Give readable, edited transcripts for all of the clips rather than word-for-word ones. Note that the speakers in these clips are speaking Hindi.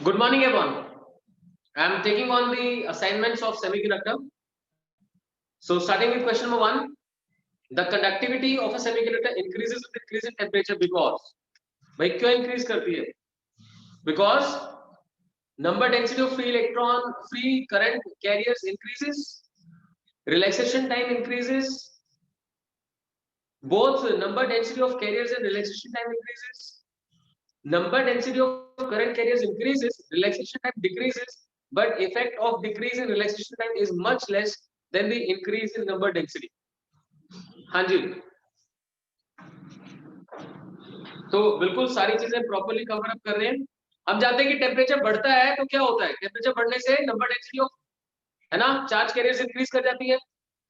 Good morning, everyone. I am taking on the assignments of semiconductor. So, starting with question number 1, the conductivity of a semiconductor increases with increase in temperature because, भाई क्यों increase करती है? Because number density of free current carriers increases, relaxation time increases. Both number density of carriers and relaxation time increases. Number density of current carriers increases, relaxation time decreases, but effect of decrease in relaxation time is much less than the increase in number density. हाँ जी, तो बिल्कुल सारी चीजें प्रॉपर्ली कवर अप कर रहे हैं. हम जानते हैं कि टेम्परेचर बढ़ता है तो क्या होता है, टेम्परेचर बढ़ने से नंबर डेंसिटी ऑफ, है ना, चार्ज कैरियर्स इंक्रीज कर जाती है.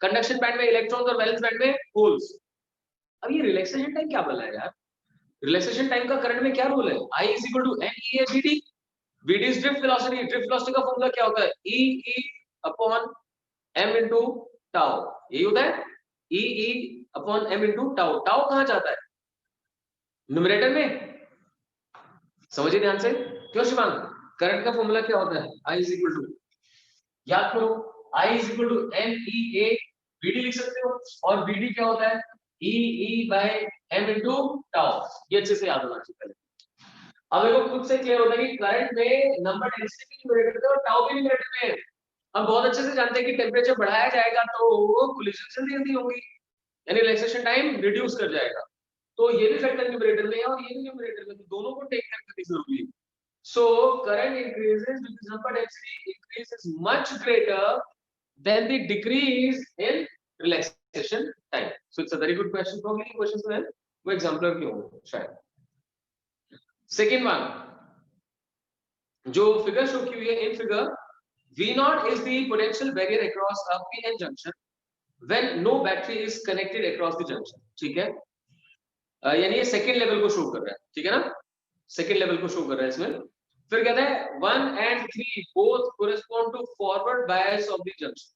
कंडक्शन बैंड में इलेक्ट्रॉन्स और वैलेंस बैंड में होल्स. अब ये रिलैक्सेशन टाइम क्या बोला है यार? रिलैक्सेशन टाइम का करंट में क्या रोल है? I is equal to NEA BD. BD is drift velocity. Drift velocity का फॉर्मूला क्या होता है? E upon m into tau. यही होता है E upon m into tau. tau कहाँ जाता है? न्यूमरेटर में. समझिए ध्यान से. क्यों शिवांग? करंट का फॉर्मूला क्या होता है? I is equal to, याद करो, I is equal to NEA BD लिख सकते हो. और BD क्या होता है? E by m into tau. ये अच्छे से याद होना चाहिए पहले. अब देखो खुद से क्लियर होता है कि करंट में नंबर डेंसिटी भी न्यूमरेटर में और टाउ भी न्यूमरेटर में है. हम बहुत अच्छे से जानते हैं कि टेम्परेचर बढ़ाया जाएगा तो कोलिजन जल्दी जल्दी होगी, यानी रिलैक्सेशन टाइम रिड्यूस कर जाएगा. तो ये भी फैक्टर न्यूमरेटर में है और ये भी न्यूमरेटर में, तो दोनों को टेक केयर करनी जरूरी है. So current increases because number density increases much greater than the decrease in relaxation time. So it's a very good question. Problem questions में वो एग्जांपलर क्यों शायद. सेकंड वन, जो फिगर शो की हुई है in figure, V0 is the potential barrier across a PN junction when no battery is connected across the junction. ठीक है, यानी ये सेकंड लेवल को शो कर रहा है. ठीक है ना, सेकंड लेवल को शो कर रहा है इसमें. फिर कहता है 1 and 3 both correspond to forward bias of the junction.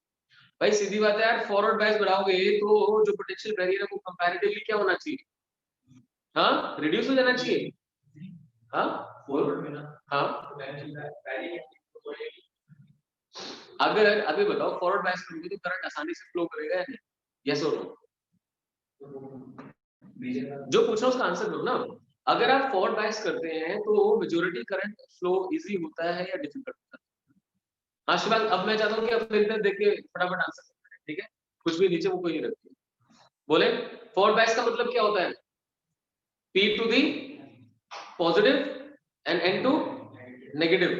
भाई सीधी बात है यार, फॉरवर्ड बायस बढ़ाओगे तो जो पोटेंशियल बैरियर है वो कंपैरेटिवली क्या होना चाहिए? हाँ, रिड्यूस हो जाना चाहिए. हाँ, फॉरवर्ड में ना. हाँ, अगर अभी बताओ फॉरवर्ड बायस करोगे तो करंट आसानी से फ्लो करेगा या नहीं? यस और नो? जो पूछ रहा हूं उसका आंसर दो ना. अगर आप फॉरवर्ड बायस करते हैं तो मेजॉरिटी करंट फ्लो इजी होता है या डिफिकल्ट होता है? हाँ शिवांग, अब मैं चाहता हूँ कि आप मेरी तरफ देख के फटाफट आंसर करें. ठीक है, कुछ भी नीचे वो कोई नहीं रखती. बोले फॉरवर्ड बायस का मतलब क्या होता है? P to the positive and N to negative.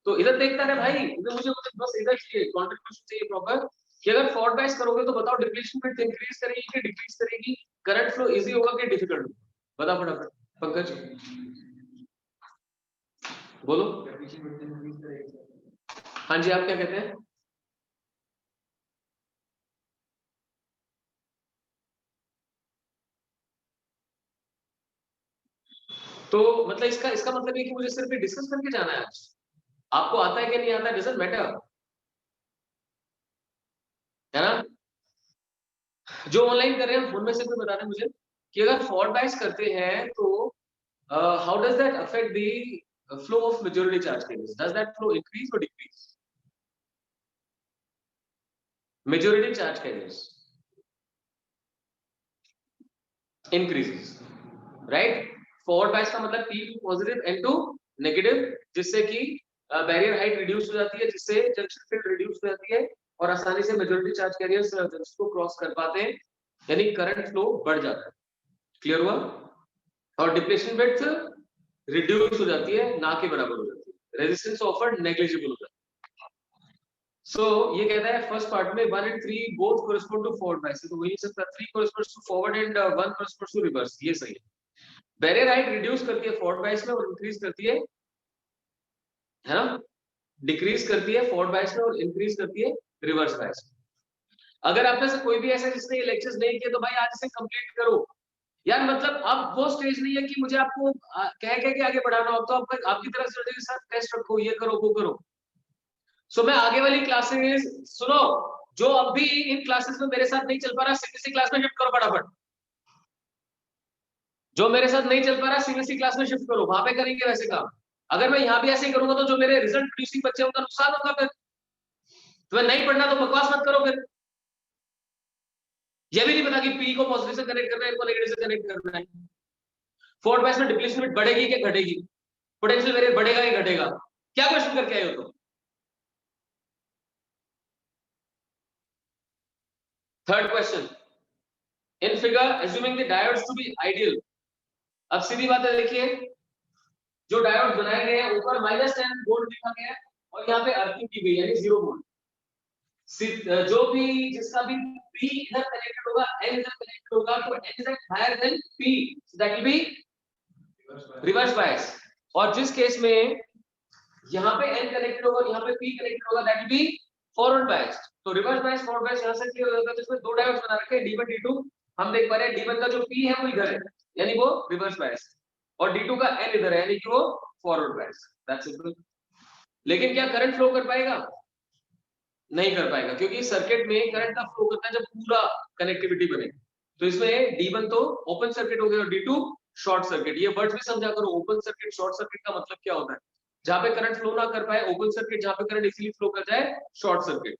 तो इधर देखता है भाई, इधर मुझे बस इधर चाहिए, कंट्रीब्यूशन चाहिए प्रॉपर कि अगर फॉरवर्ड बायस करोगे तो बताओ डिप्लीशन विड्थ इंक्रीज करेगी कि डिक्रीज करेगी, करंट फ्लो इजी होगा कि डिफिकल्ट होगा? बताओ फटाफट. पंकज बोलो. हाँ जी, आप क्या कहते हैं? तो मतलब इसका मतलब ये कि मुझे सिर्फ डिस्कस करके जाना है. आपको आता है कि नहीं आता है डजंट मैटर, है ना. जो ऑनलाइन कर रहे हैं उनमें से कोई बता दें मुझे कि अगर फॉरवर्ड बायस करते हैं तो how does that affect the flow of majority charge carriers? Does that flow increase और decrease? Majority charge carriers increases, right. Forward bias का मतलब P to positive N to negative, जिससे कि बैरियर हाइट रिड्यूस हो जाती है, जिससे जंक्शन फील्ड रिड्यूस हो जाती है और आसानी से मेजॉरिटी चार्ज कैरियर्स जंक्शन को क्रॉस कर पाते हैं, यानी करंट फ्लो बढ़ जाता है. क्लियर हुआ? और डिप्लेशन विड्थ रिड्यूस हो जाती है, ना के बराबर हो जाती है, रेजिस्टेंस ऑफर्ड नेग्लिजिबल हो जाता है. सो ये कहता है फर्स्ट पार्ट में 1 and 3 both correspond to forward bias, तो वही सकता 3 corresponds to forward and 1 corresponds to reverse. ये सही है. बैरियर हाइट रिड्यूस करती है फॉरवर्ड बायस में और इंक्रीज करती है ना, डिक्रीज करती है फॉरवर्ड बायस में और इंक्रीज करती है रिवर्स बायस में. अगर आप में से कोई भी ऐसा जिसने ये लेक्चर्स नहीं किए तो भाई आज से कंप्लीट करो यार. मतलब अब वो स्टेज नहीं है कि मुझे आपको कह के आगे बढ़ाना हो, तो आपकी तरफ से साथ टेस्ट रखो, ये करो वो करो. सो मैं आगे वाली क्लासेस सुनो, जो अब भी इन क्लासेस में मेरे साथ नहीं चल पा रहा सीबीएसई क्लास में शिफ्ट करो फटाफट. जो मेरे साथ नहीं चल पा रहा सीबीएसई क्लास में शिफ्ट करो, वहां पे करेंगे वैसे काम. अगर मैं यहाँ भी ऐसे ही करूंगा तो जो मेरे रिजल्ट प्रोड्यूसिंग बच्चे उनका नुकसान होगा। फिर तुम्हें नहीं पढ़ना तो बकवास मत करो। फिर ये भी नहीं पता कि पी को पॉजिटिव से कनेक्ट करना है, इनको नेगेटिव से कनेक्ट करना है। फोर्थ बैच में डिप्लीशन रेट बढ़ेगी कि घटेगी, पोटेंशियल वेरिएट बढ़ेगा कि घटेगा? क्या क्वेश्चन करके आए हो तुम? Third question, in figure assuming the diodes to be ideal. अब सीधी बात है, देखिए जो डायोड बनाए गए हैं ऊपर -10 वोल्ट लिखा गया है और यहाँ पे अर्थिंग की गई यानी 0 वोल्ट। जो भी जिसका भी P इधर कनेक्टेड होगा, N इधर कनेक्टेड होगा, तो N is higher than P, so that will be reverse bias. और जिस केस में यहाँ पे N कनेक्टेड होगा, यहाँ पे P कनेक्टेड होगा, that will B forward bias. तो रिवर्स बायस फॉरवर्ड बायस यहाँ से क्लियर हो जाता है। तो इसमें दो डायोड्स बना रखे हैं, D1 D2। हम देख पा रहे हैं D1 का जो P है वो इधर है यानी वो रिवर्स बायस, और D2 का N इधर है यानी कि वो फॉरवर्ड बायस। That's simple. लेकिन क्या करंट फ्लो कर पाएगा? नहीं कर पाएगा, क्योंकि सर्किट में करंट का फ्लो करता है जब पूरा कनेक्टिविटी बने। तो इसमें D1 तो ओपन सर्किट हो गया और D2 शॉर्ट सर्किट। ये वर्ड्स भी समझा करो, ओपन सर्किट शॉर्ट सर्किट का मतलब क्या होता है। जहां पे करंट फ्लो ना कर पाए ओपन सर्किट, जहां पे करंट इजीली फ्लो कर जाए शॉर्ट सर्किट।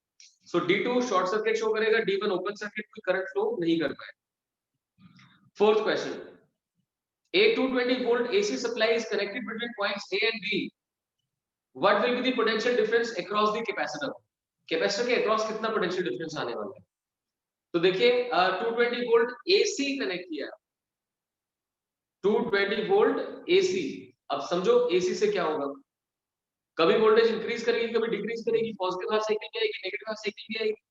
सो D2 शॉर्ट सर्किट शो करेगा, D1 ओपन सर्किट, कोई करंट फ्लो नहीं कर पाए। Fourth question, a 220 volt AC supply is connected between points A and B. What will be the potential difference across the capacitor? Capacitor के अक्रॉस कितना पोटेंशियल डिफरेंस आने वाला है? तो देखिए 220 वोल्ट एसी कनेक्ट किया, 220 वोल्ट एसी। अब समझो एसी से क्या होगा, कभी वोल्टेज इंक्रीज करेगी, कभी डिक्रीज करेगी, पॉजिटिव हाफ साइकिल भी आएगी, नेगेटिव हाफ साइकिल भी आएगी।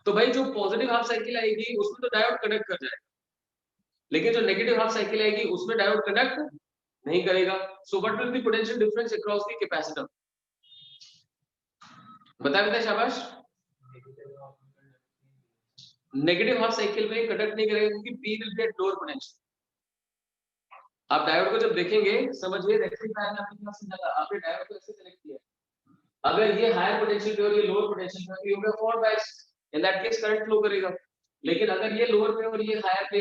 तो भाई जो पॉजिटिव हाफ साइकिल आएगी उसमें तो डायोड कनेक्ट कर जाएगा, लेकिन जो नेगेटिव हाफ साइकिल आएगी उसमें डायोड कनेक्ट नहीं करेगा। So what will be potential difference across the capacitor? बताए शाबाश। नेगेटिव हाफ साइकिल में कंडक्ट नहीं करेगा क्योंकि P will be eight lower potential. आप डायोड को जब देखेंगे समझिए, रेक्टिफायर में आपने क्या समझा था, आपने डायोड को ऐसे कनेक्ट किया, अगर ये हायर पोटेंशियल पे और ये लोअर पोटेंशियल पे, ये होगा forward bias, in that case current flow करेगा। लेकिन अगर ये लोअर पे और ये हायर पे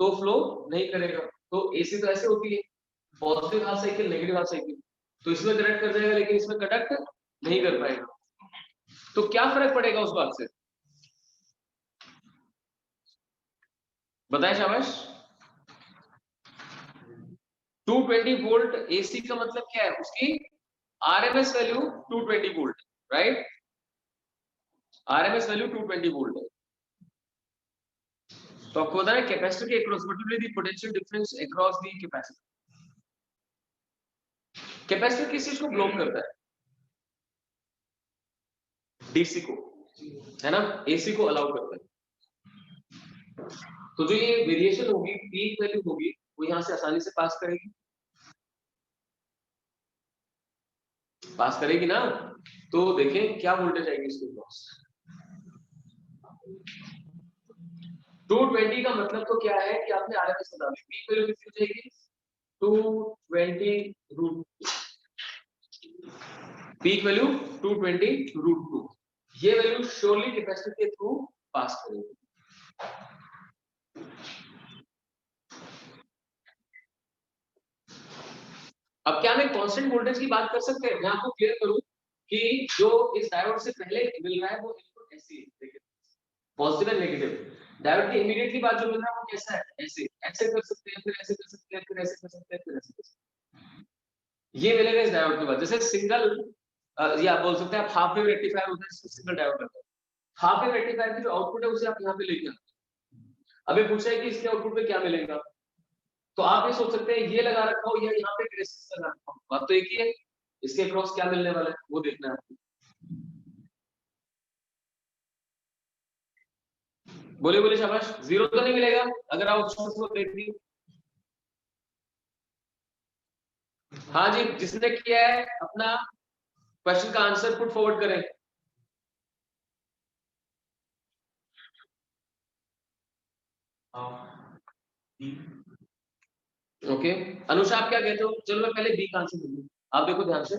तो फ्लो नहीं करेगा। तो एसी तो ऐसे होती है, positive half cycle negative half cycle, तो इसमें कनेक्ट कर जाएगा लेकिन इसमें कंडक्ट नहीं कर पाएगा। तो क्या फर्क पड़ेगा उस बात से, बताएं शाबाश। 220 वोल्ट एसी का मतलब क्या है, उसकी RMS value 220 volt, right? RMS value 220 volt है। तो आपको बता रहे कैपेसिटर के across what will be the potential difference across the capacitor. Capacitor किस चीज को ब्लॉक करता है? डीसी को, है ना, एसी को अलाउ करता है। तो जो ये वेरिएशन होगी, पीक वैल्यू होगी, वो यहां से आसानी से पास करेगी, पास करेगी ना। तो देखें क्या वोल्टेज आएगी इसके अक्रॉस। 220 का मतलब तो क्या है कि आपने आरएमएस बता दी, पीक वैल्यू कितनी हो जाएगी 220 रूट, पीक वैल्यू 220 रूट 2। ये वैल्यू श्योरली कैपेसिटर के थ्रू पास करेगी। अब क्या मैं कांस्टेंट वोल्टेज की बात कर सकते हैं? मैं आपको क्लियर करूं कि जो इस डायोड से पहले मिल रहा है वो इनपुट ऐसे देखिए, पॉजिटिव एंड नेगेटिव। डायोड की इमीडिएटली बाद जो मिल रहा है वो कैसा है, ऐसे ऐसे कर सकते हैं, फिर ऐसे कर सकते हैं, फिर ऐसे कर सकते हैं, फिर ऐसे कर सकते हैं। ये मिलेगा इस डायोड के बाद। जैसे सिंगल या बोल सकते हैं आप हाफ वेव रेक्टिफायर होता है जिसको सिंगल डायोड कहते हैं। हाफ वेव रेक्टिफायर की जो आउटपुट है उसे आप यहाँ पे लेके आते हैं। अभी पूछा है कि इसके आउटपुट पे क्या मिलेगा, तो आप ये सोच सकते हैं ये लगा रखा हो या यहाँ पे रेसिस्टर लगा रखा हो, बात तो एक ही है। इसके क्रॉस क्या मिलने वाला है वो देखना है आपको। बोले बोले शाबाश। जीरो तो नहीं मिलेगा अगर आप ऑप्शंस को देखिए। हाँ जी, जिसने किया है अपना क्वेश्चन का आंसर पुट फॉरवर्ड करें। ओके अनुषा आप क्या कहते हो? चलो मैं पहले बी का आंसर दूंगी, आप देखो ध्यान से।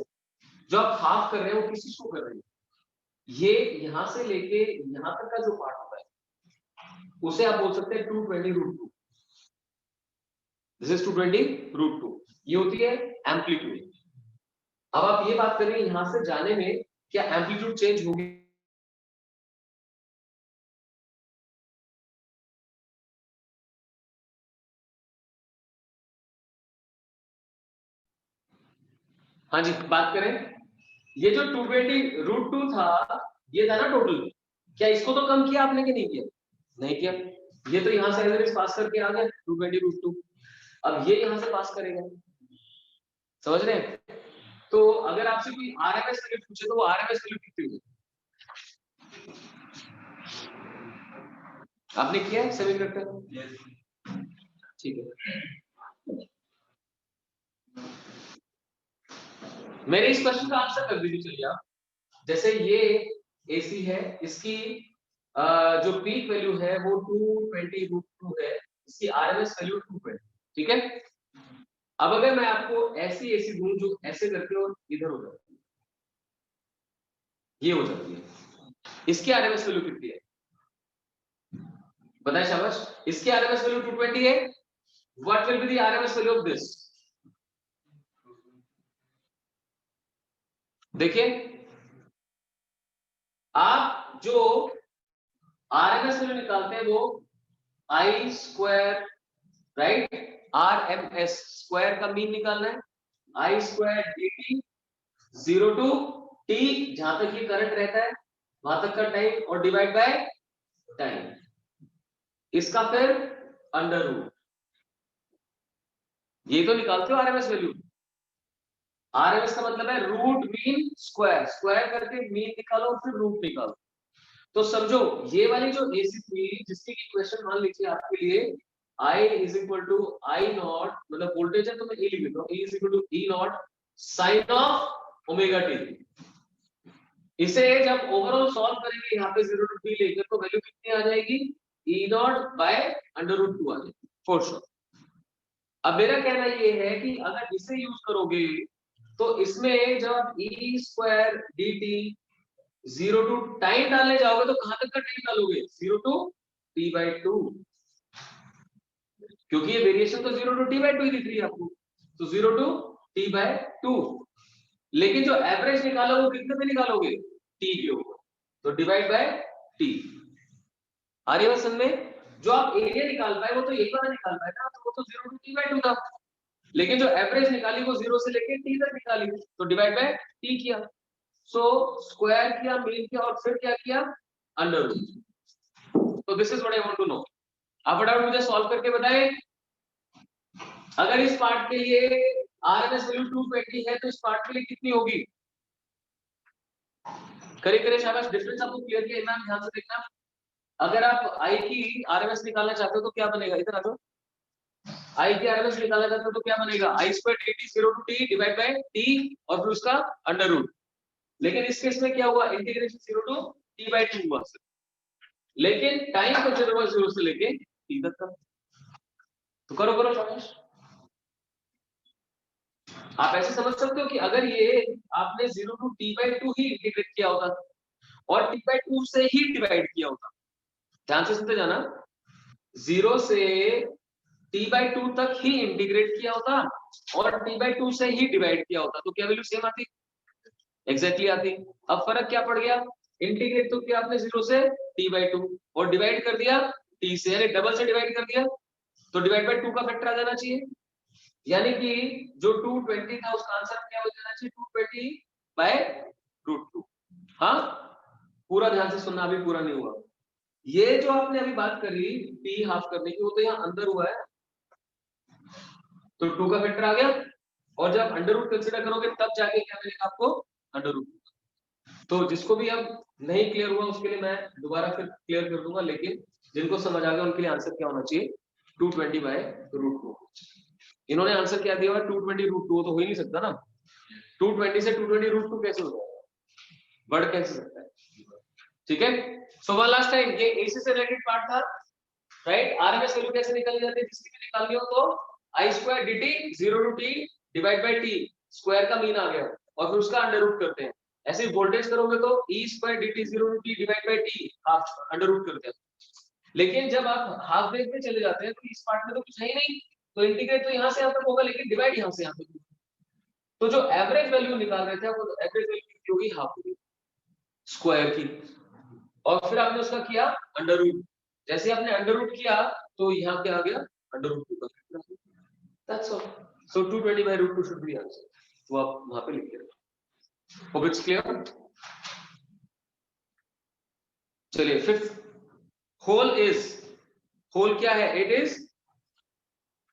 जो आप हाफ कर रहे हो किस चीज को कर रहे हो, ये यहां से लेके यहां तक का जो पार्ट होता है उसे आप बोल सकते हैं 220 रूट 2। This is 220 root 2। ये होती है एम्पलीट्यूड। अब आप ये बात करें यहां से जाने में क्या एम्पलीट्यूड चेंज होगी? हाँ जी, बात करें, ये जो 220 √2 था, ये था ना टोटल, क्या इसको तो कम किया आपने कि नहीं किया? नहीं किया। ये तो यहाँ से एवरेज पास करके आ गया 220 √2। अब ये यहाँ से पास करेगा, समझ रहे हैं? तो अगर आपसे कोई आरएमएस वैल्यू पूछे तो वो आरएमएस वैल्यू कितनी होगी? आपने किया है सेमीकंडक्टर? ठीक है, मेरे इस क्वेश्चन का आंसर कर दीजिए। चलिए आप, जैसे ये एसी है, इसकी जो पीक वैल्यू है वो 220 √2 है, इसकी आरएमएस वैल्यू 220, ठीक है। अब अगर मैं आपको ऐसी एसी दूं जो ऐसे करके और इधर हो जाती है, ये हो जाती है, इसकी आरएमएस वैल्यू कितनी है बताएं? शाबाश। इसकी आरएमएस वैल्यू 220 है। What will be the RMS value of this? देखिए, आप जो आरएमएस वैल्यू निकालते हैं वो आई स्क्वायर, राइट, आरएमएस स्क्वायर का मीन निकालना है, आई स्क्वायर dt 0 टू t, जहां तक ये करंट रहता है वहां तक का टाइम, और डिवाइड बाय टाइम, इसका फिर अंडर रूट। ये तो निकालते हो आरएमएस वैल्यू। आरएमएस का मतलब है रूट मीन स्क्वायर, स्क्वायर करके मीन निकालो फिर रूट निकालो। तो समझो ये वाली जो एसी थी जिसकी की क्वेश्चन मान लीजिए आपके लिए I is equal to I naught, मतलब वोल्टेज है तो मैं E लिख देता हूँ, E is equal to E naught sine of omega t. इसे जब ओवरऑल सॉल्व करेंगे यहाँ पे 0 टू t लेकर तो वैल्यू कितनी आ जाएगी? E नॉट बाय √2 आ जाएगी फॉर श्योर। अब मेरा कहना ये है कि अगर इसे यूज करोगे तो इसमें जब E square D T 0 to time डालने जाओगे तो कहां तक का टाइम डालोगे? 0 टू t/2, क्योंकि ये वेरिएशन तो 0 टू t/2 ही दिख रही है आपको, तो 0 टू t/2। लेकिन जो एवरेज निकालो वो कितने पे निकालोगे? t के ऊपर, तो डिवाइड बाय t। आ रही है बात समझ में? जो आप एरिया निकाल पाए वो तो यही वाला निकाल पाए ना, तो वो तो 0 टू t/2 था, लेकिन जो एवरेज निकाली वो 0 से लेके t तक निकाली, तो डिवाइड बाय t किया। सो स्क्वायर किया, मीन किया, और फिर क्या किया? Under root. तो this is what I want to know. आप फटाफट मुझे सॉल्व करके बताएं। अगर इस पार्ट के लिए आरएमएस वैल्यू 220 है तो इस पार्ट के लिए कितनी होगी? करे करे शाबाश, डिफरेंस आपको क्लियर किया इमरान, ध्यान से देखना। अगर आप आई की आरएमएस निकालना चाहते हो तो क्या बनेगा? इधर आ जाओ। आई की आरएमएस निकालना चाहते हो तो क्या बनेगा? I square dt 0 to t divide by t और फिर उसका अंडर रूट। लेकिन इस केस में क्या हुआ? इंटीग्रेशन 0 टू t/2 हुआ, लेकिन टाइम को 0 से लेके t तक का। तो करो करो शाबाश। आप ऐसे समझ सकते हो कि अगर ये आपने 0 टू t/2 ही इंटीग्रेट किया होता और t/2 से ही डिवाइड किया होता, ध्यान से सुनते जाना, 0 से t/2 तक ही इंटीग्रेट किया होता और t/2 से ही डिवाइड किया होता, तो क्या वैल्यू सेम आती? एग्जैक्टली आती। अब फर्क क्या पड़ गया? इंटीग्रेट तो किया आपने 0 से t/2 और डिवाइड कर दिया t से, यानी डबल से डिवाइड कर दिया, तो डिवाइड बाय 2 का फैक्टर आ जाना चाहिए, यानी कि जो 220 था उसका आंसर क्या हो जाना चाहिए? 220/√2। हाँ, पूरा ध्यान से सुनना, अभी पूरा नहीं हुआ। ये जो आपने अभी बात करी p हाफ करने की, वो तो यहाँ अंदर हुआ है, तो 2 का फैक्टर आ गया, और जब अंडर रूट कंसीडर करोगे तब जाके क्या मिलेगा आपको? Under root. तो जिसको भी अब नहीं क्लियर हुआ उसके लिए मैं दोबारा फिर क्लियर कर दूंगा, लेकिन जिनको समझ आ गया उनके लिए आंसर क्या होना चाहिए? 220/√2। इन्होंने आंसर क्या दिया हुआ? 220 √2, तो हो ही नहीं सकता ना। 220 से 220 √2 कैसे हो जाएगा? बढ़ कैसे सकता है? ठीक है। सो वन लास्ट टाइम, ये एसी से रिलेटेड पार्ट था, राइट। आरएमएस वैल्यू कैसे निकाली जाती है? जिसकी भी निकाल लियो तो I square dt 0 to t divide by t, square का मीन आ गया, और फिर उसका अंडर रूट करते हैं। ऐसे वोल्टेज करोगे तो e square dt 0 to t divide by t half under root करते हैं। लेकिन जब आप हाफ वेव में चले जाते हैं तो इस पार्ट में तो कुछ है ही नहीं, तो इंटीग्रेट तो यहां से यहां तक होगा, लेकिन डिवाइड यहां से यहां तक। तो जो एवरेज वैल्यू निकाल रहे थे वो एवरेज वैल्यू कितनी होगी, हाफ होगी स्क्वायर की, और फिर आपने उसका किया अंडर रूट। जैसे आपने अंडर रूट किया तो यहाँ क्या आ गया, अंडर रूट 2 का। That's all. So 220/√2 should be answer. तो आप वहां पे लिख लेना। Hope it's clear. चलिए फिफ्थ, होल इज, होल क्या है, it is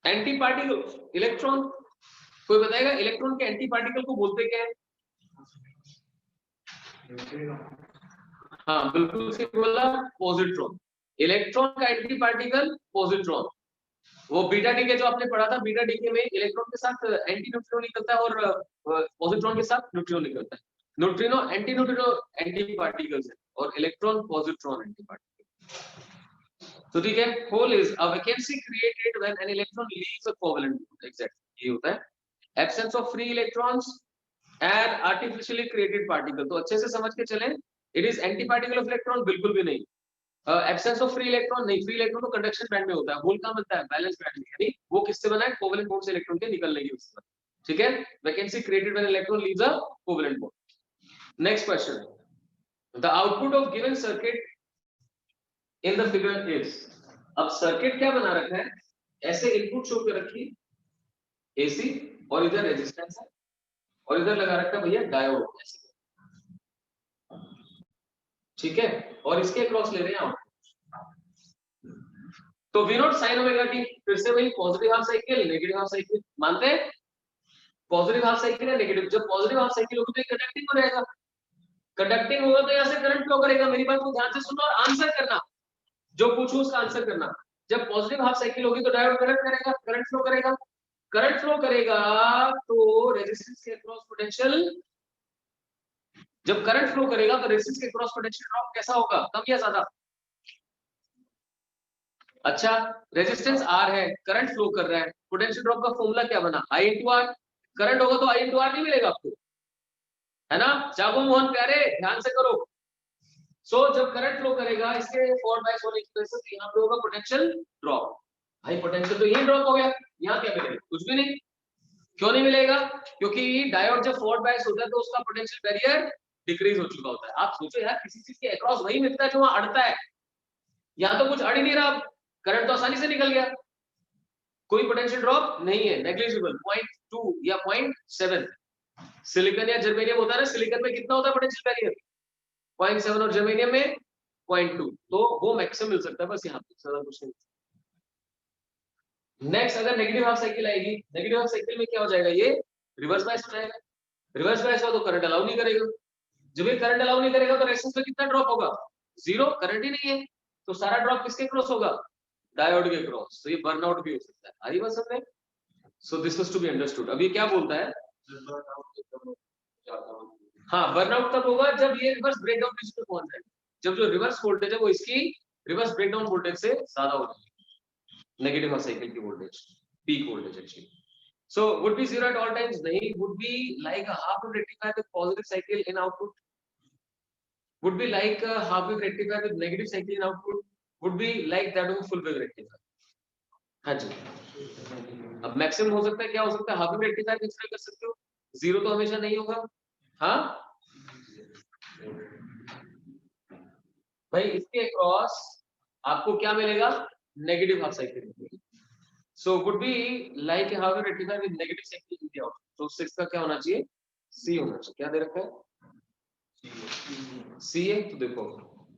anti particle electron. कोई बताएगा इलेक्ट्रॉन के एंटी पार्टिकल को बोलते क्या है? हाँ बिल्कुल सही बोला, पॉजिट्रॉन। इलेक्ट्रॉन का एंटी पार्टिकल पॉजिट्रॉन। वो बीटा डीके जो आपने पढ़ा था, बीटा डीके में इलेक्ट्रॉन के साथ एंटी न्यूट्रिनो निकलता है और पॉजिट्रॉन के साथ न्यूट्रिनो निकलता है। न्यूट्रिनो एंटी पार्टिकल्स है और इलेक्ट्रॉन पॉजिट्रॉन एंटी पार्टिकल। तो ठीक है, hole is a vacancy created when an electron leaves a covalent bond. Exactly ये होता है absence of free electrons and artificially created particle. तो अच्छे से समझ के चलें, it is anti particle of electron, बिल्कुल भी नहीं। एब्सेंस ऑफ फ्री इलेक्ट्रॉन नहीं, फ्री इलेक्ट्रॉन तो कंडक्शन बैंड में होता है, होल का बनता है बैलेंस बैंड में, यानी वो किससे बना है, कोवेलेंट बॉन्ड से इलेक्ट्रॉन के निकलने की वजह से। ठीक है, vacancy created when electron leaves a covalent bond. Next question, the output of given circuit in the figure is. अब सर्किट क्या बना रखा है, ऐसे इनपुट शो कर रखी एसी और इधर रेजिस्टेंस है और इधर लगा रखा है भैया डायोड, ठीक है, और इसके क्रॉस ले रहे हैं आउटपुट। तो V not sine omega T, फिर से वही positive half cycle negative half cycle, मानते हैं पॉजिटिव हाफ साइकिल है नेगेटिव। जब पॉजिटिव हाफ साइकिल होगी तो कंडक्टिंग हो जाएगा, कंडक्टिंग होगा तो यहाँ से करंट फ्लो करेगा। मेरी बात को ध्यान से सुनो और आंसर करना, जो पूछूं उसका आंसर करना। जब पॉजिटिव हाफ साइकिल होगी तो डायोड करंट करेगा, करंट फ्लो करेगा, करंट फ्लो करेगा तो रेजिस्टेंस के अक्रॉस पोटेंशियल, जब करंट फ्लो करेगा तो रेजिस्टेंस के अक्रॉस पोटेंशियल ड्रॉप कैसा होगा, कम या ज्यादा? अच्छा, रेजिस्टेंस R है, करंट फ्लो कर रहा है, पोटेंशियल ड्रॉप का फॉर्मूला क्या बना, I into R। करंट होगा तो I into R नहीं मिलेगा आपको, है ना? जागो मोहन प्यारे, ध्यान से करो। जब करंट फ्लो करेगा इसके फॉरवर्ड बायस होने की वजह से, तो यहाँ पे होगा पोटेंशियल ड्रॉप। भाई पोटेंशियल तो यही ड्रॉप हो गया, यहाँ क्या मिलेगा, कुछ भी नहीं। क्यों नहीं मिलेगा? क्योंकि डायोड जब फॉरवर्ड बायस होता है तो उसका पोटेंशियल बैरियर डिक्रीज हो चुका होता है। आप सोचो यार, किसी चीज के अक्रॉस वही मिलता है जो वहां अड़ता है, यहाँ तो कुछ अड़ ही नहीं रहा, करंट तो आसानी से निकल गया, कोई पोटेंशियल ड्रॉप नहीं है, नेग्लिजिबल 0.2 या 0.7। सिलिकॉन या जर्मेनियम होता है ना, सिलिकॉन में कितना होता है पोटेंशियल बैरियर, 0.7, और जर्मेनियम में 0.2, तो वो मैक्सिमम मिल सकता है, बस यहाँ पे ज्यादा कुछ नहीं। नेक्स्ट, अगर नेगेटिव हाफ साइकिल आएगी, नेगेटिव हाफ साइकिल में क्या हो जाएगा, ये रिवर्स बायस हो जाएगा। रिवर्स बायस हो तो करंट अलाउ नहीं करेगा, जब ये करंट अलाउ नहीं करेगा तो रेजिस्टेंस में कितना ड्रॉप होगा, जीरो, करंट ही नहीं है, तो सारा ड्रॉप किसके क्रॉस होगा, डायोड के क्रॉस, तो ये बर्नआउट भी हो सकता है। आ रही बात समझ में? So this was to be understood. अब ये क्या बोलता है, हाँ बर्नआउट तब होगा जब ये रिवर्स ब्रेकडाउन रीजन पे पहुंच जाए, जब जो रिवर्स वोल्टेज है वो इसकी रिवर्स ब्रेकडाउन वोल्टेज से ज्यादा हो जाए, नेगेटिव हाफ साइकिल की voltage, peak voltage actually. So would be zero at all times? नहीं, would be like a half wave rectifier with positive cycle in output. Would be like a half wave rectifier with negative cycle in output. Would be like that of a full wave rectifier. हाँ जी। अब मैक्सिमम हो सकता है, क्या हो सकता है, हाफ वेव रेक्टिफायर कंसीडर कर सकते हो, जीरो तो हमेशा नहीं होगा। हाँ भाई, इसके अक्रॉस आपको क्या मिलेगा, negative half cycle. So would be like half wave rectifier with negative cycle in the output. तो 6 का क्या होना चाहिए, सी होना चाहिए। क्या दे रखा है, सी है। तो देखो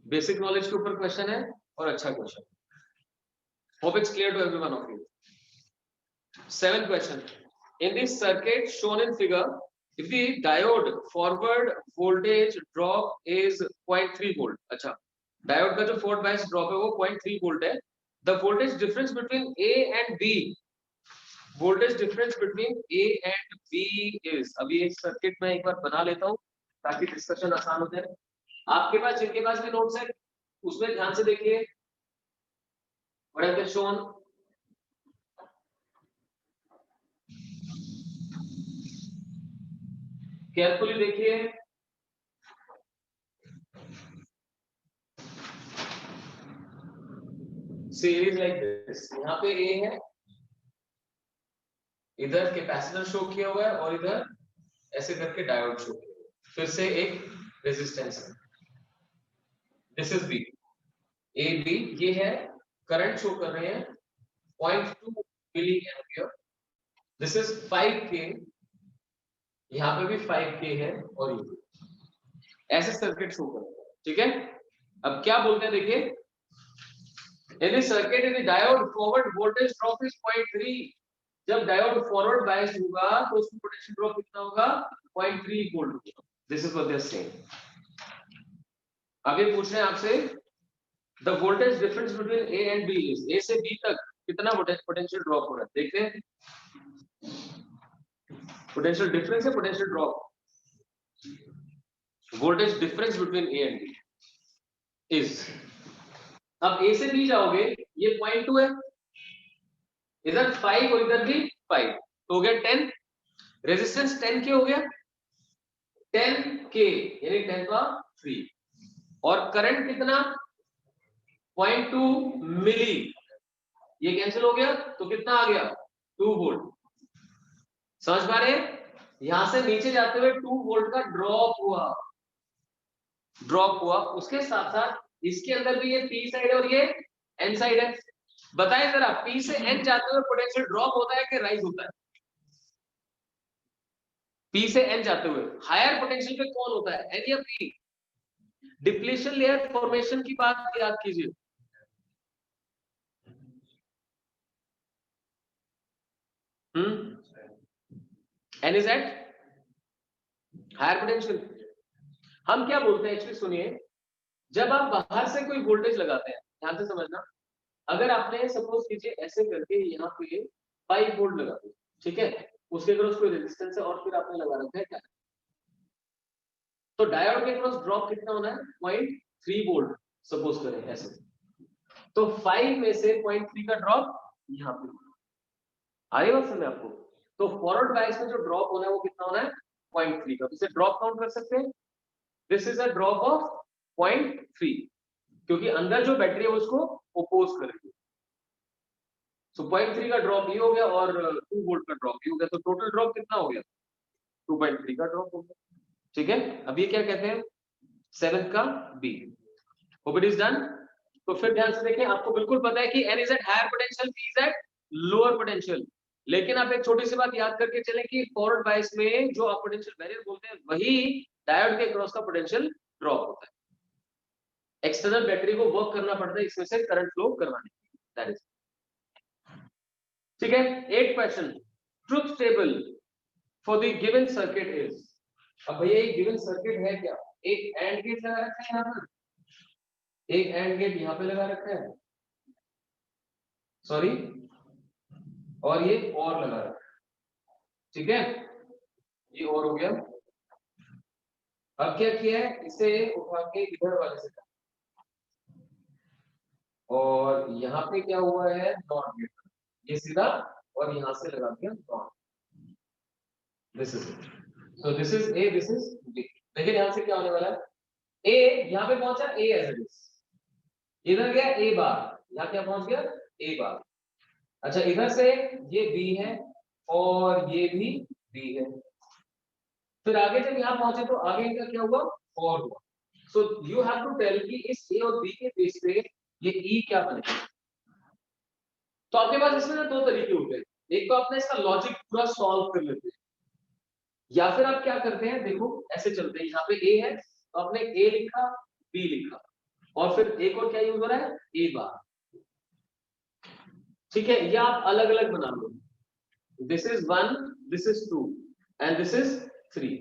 बेसिक नॉलेज के ऊपर क्वेश्चन है और अच्छा question. Hope it's clear to everyone of you. 7th question, in this circuit shown in figure, if the diode forward voltage drop is 0.3 volt, अच्छा डायोड का जो फॉरवर्ड बायस ड्रॉप है वो 0.3 वोल्ट है, the voltage difference between A and B, voltage difference between A and B is, अभी एक सर्किट में एक बार बना लेता हूँ ताकि डिस्कशन आसान हो जाए। आपके पास जिनके पास भी नोट्स है उसमें ध्यान से देखिए, what have they shown, carefully देखिए। सीरीज लाइक दिस, यहाँ पे A है, इधर कैपेसिटर शो किया हुआ है और इधर ऐसे करके डायोड शो करेगा, फिर से एक रेजिस्टेंस है, this is B, A B, ये है करंट शो कर रहे हैं 0.2 milli ampere, this is 5K, यहाँ पे भी 5K है और ये ऐसे सर्किट शो करेगा, ठीक है। अब क्या बोलते हैं देखिए, in this circuit in the diode forward voltage drop is 0.3, जब डायोड फॉरवर्ड बायस होगा तो उसमें पोटेंशियल ड्रॉप कितना होगा 0.3 वोल्ट होगा, this is what they are saying. अब ये पूछ रहे हैं आपसे the voltage difference between A and B is, A से बी तक कितना पोटेंशियल ड्रॉप हो रहा है, देखते हैं पोटेंशियल डिफरेंस है potential drop, voltage difference between A and B is, अब ए से बी जाओगे ये 0.2 है, इधर 5 और इधर भी 5 तो हो गया 10, रेजिस्टेंस 10 के हो गया 10K यानी 10 का 3, और करंट कितना 0.2 मिली, ये कैंसिल हो गया तो कितना आ गया 2 वोल्ट, समझ पा रहे हैं, यहां से नीचे जाते हुए 2 वोल्ट का ड्रॉप हुआ, उसके साथ साथ इसके अंदर भी ये P साइड है और ये N साइड है, बताएं जरा P से N जाते हुए पोटेंशियल ड्रॉप होता है कि राइज होता है, P से N जाते हुए हायर पोटेंशियल पे कौन होता है, N या P, डिप्लीशन लेयर फॉर्मेशन की बात याद कीजिए, N is at higher potential. हम क्या बोलते हैं एक्चुअली सुनिए, जब आप बाहर से कोई वोल्टेज लगाते हैं, ध्यान से समझना, अगर आपने सपोज कीजिए ऐसे करके यहाँ पे 5 वोल्ट लगा दिया, ठीक है, उसके क्रॉस कोई रेजिस्टेंस है और फिर आपने लगा रखा है क्या, तो डायोड के क्रॉस ड्रॉप कितना होना है 0.3 वोल्ट सपोज करें ऐसे, तो 5 में से 0.3 का ड्रॉप यहाँ पे आ रही बात समझ आपको, तो फॉरवर्ड बायस में जो ड्रॉप होना है वो कितना होना है 0.3 का, तो इसे ड्रॉप काउंट कर सकते हैं, this is a drop of 0.3 क्योंकि अंदर जो बैटरी है उसको ओपोज कर रही है, सो 0.3 का ड्रॉप ये हो गया और 2 वोल्ट का ड्रॉप ये हो गया, तो टोटल ड्रॉप कितना हो गया 2.3 का ड्रॉप हो गया, ठीक है। अब ये क्या कहते हैं 7th का B, hope it is done. तो फिर ध्यान से देखें, आपको बिल्कुल पता है कि N is at higher potential, P is at lower potential, लेकिन आप एक छोटी सी बात याद करके चलें कि फॉरवर्ड बायस में जो आप पोटेंशियल बैरियर बोलते हैं वही डायोड के क्रॉस का पोटेंशियल ड्रॉप होता है, एक्सटर्नल बैटरी को वर्क करना पड़ता है इसमें से करंट फ्लो करवाने के लिए, दैट इज, ठीक है। 8 question, truth table for the given circuit is, अब भैया ये गिवन सर्किट है क्या, एक एंड गेट लगा रखा है यहाँ पर, एक एंड गेट यहाँ पे लगा रखा है, सॉरी, और ये और लगा रखा है, ठीक है, ये और हो गया। अब क्या किया है, इसे उठा के इधर वाले से, और यहाँ पे क्या हुआ है नॉट गेट, ये सीधा और यहाँ से लगा दिया not, this is it, so this is A, this is B, देखिए ध्यान से क्या होने वाला है, ए यहाँ पे पहुंचा ए एज इट इज, इधर गया ए बार, यहाँ क्या पहुंच गया ए बार, अच्छा इधर से ये बी है और ये भी बी है, फिर आगे जब यहाँ पहुंचे तो आगे इनका क्या हुआ और हुआ, so you have to tell कि इस ए और बी के बेस पे ये ई क्या बनेगा, तो आपके पास इसमें ना 2 तरीके होते हैं, एक तो आपने इसका लॉजिक पूरा सॉल्व कर लेते हैं, या फिर आप क्या करते हैं, देखो ऐसे चलते हैं, यहाँ पे ए है तो आपने ए लिखा बी लिखा और फिर एक और क्या यूज हो रहा है ए बार, ठीक है, ये आप अलग अलग बना लो, this is 1, this is 2 and this is 3,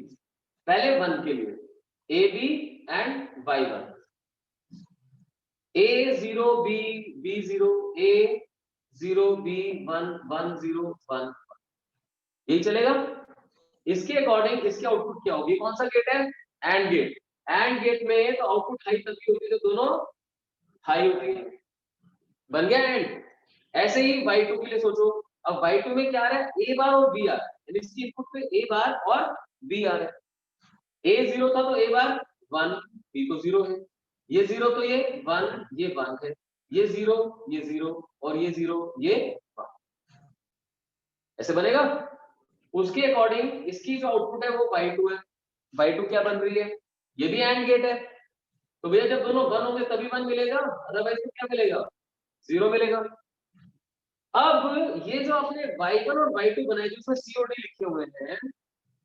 पहले 1 के लिए A B and y1, a0 b b0 a0 b 1 1 0 1, यही चलेगा, इसके अकॉर्डिंग इसके आउटपुट क्या होगी, कौन सा गेट है एंड गेट, एंड गेट में तो आउटपुट हाई तभी होती है तो दोनों हाई होती है, बन गया एंड, ऐसे ही y2 के लिए सोचो, अब y2 में क्या आ रहा है a बार और b आ रहा है, यानी इसकी इनपुट पे a बार और b आ रहा है, a 0 था तो a बार 1, b तो 0 है, ये 0 तो ये 1, ये 1 है, ये 0 ये 0 और ये 0 ये 1, ऐसे बनेगा, उसके अकॉर्डिंग इसकी जो आउटपुट है वो y2 है। y2 क्या बन रही है, ये भी एंड गेट है, तो भैया जब दोनों 1 होंगे तभी 1 मिलेगा, अदरवाइज तो क्या मिलेगा, 0 मिलेगा। अब ये जो आपने y1 और y2 बनाए जो इसमें C और D लिखे हुए हैं,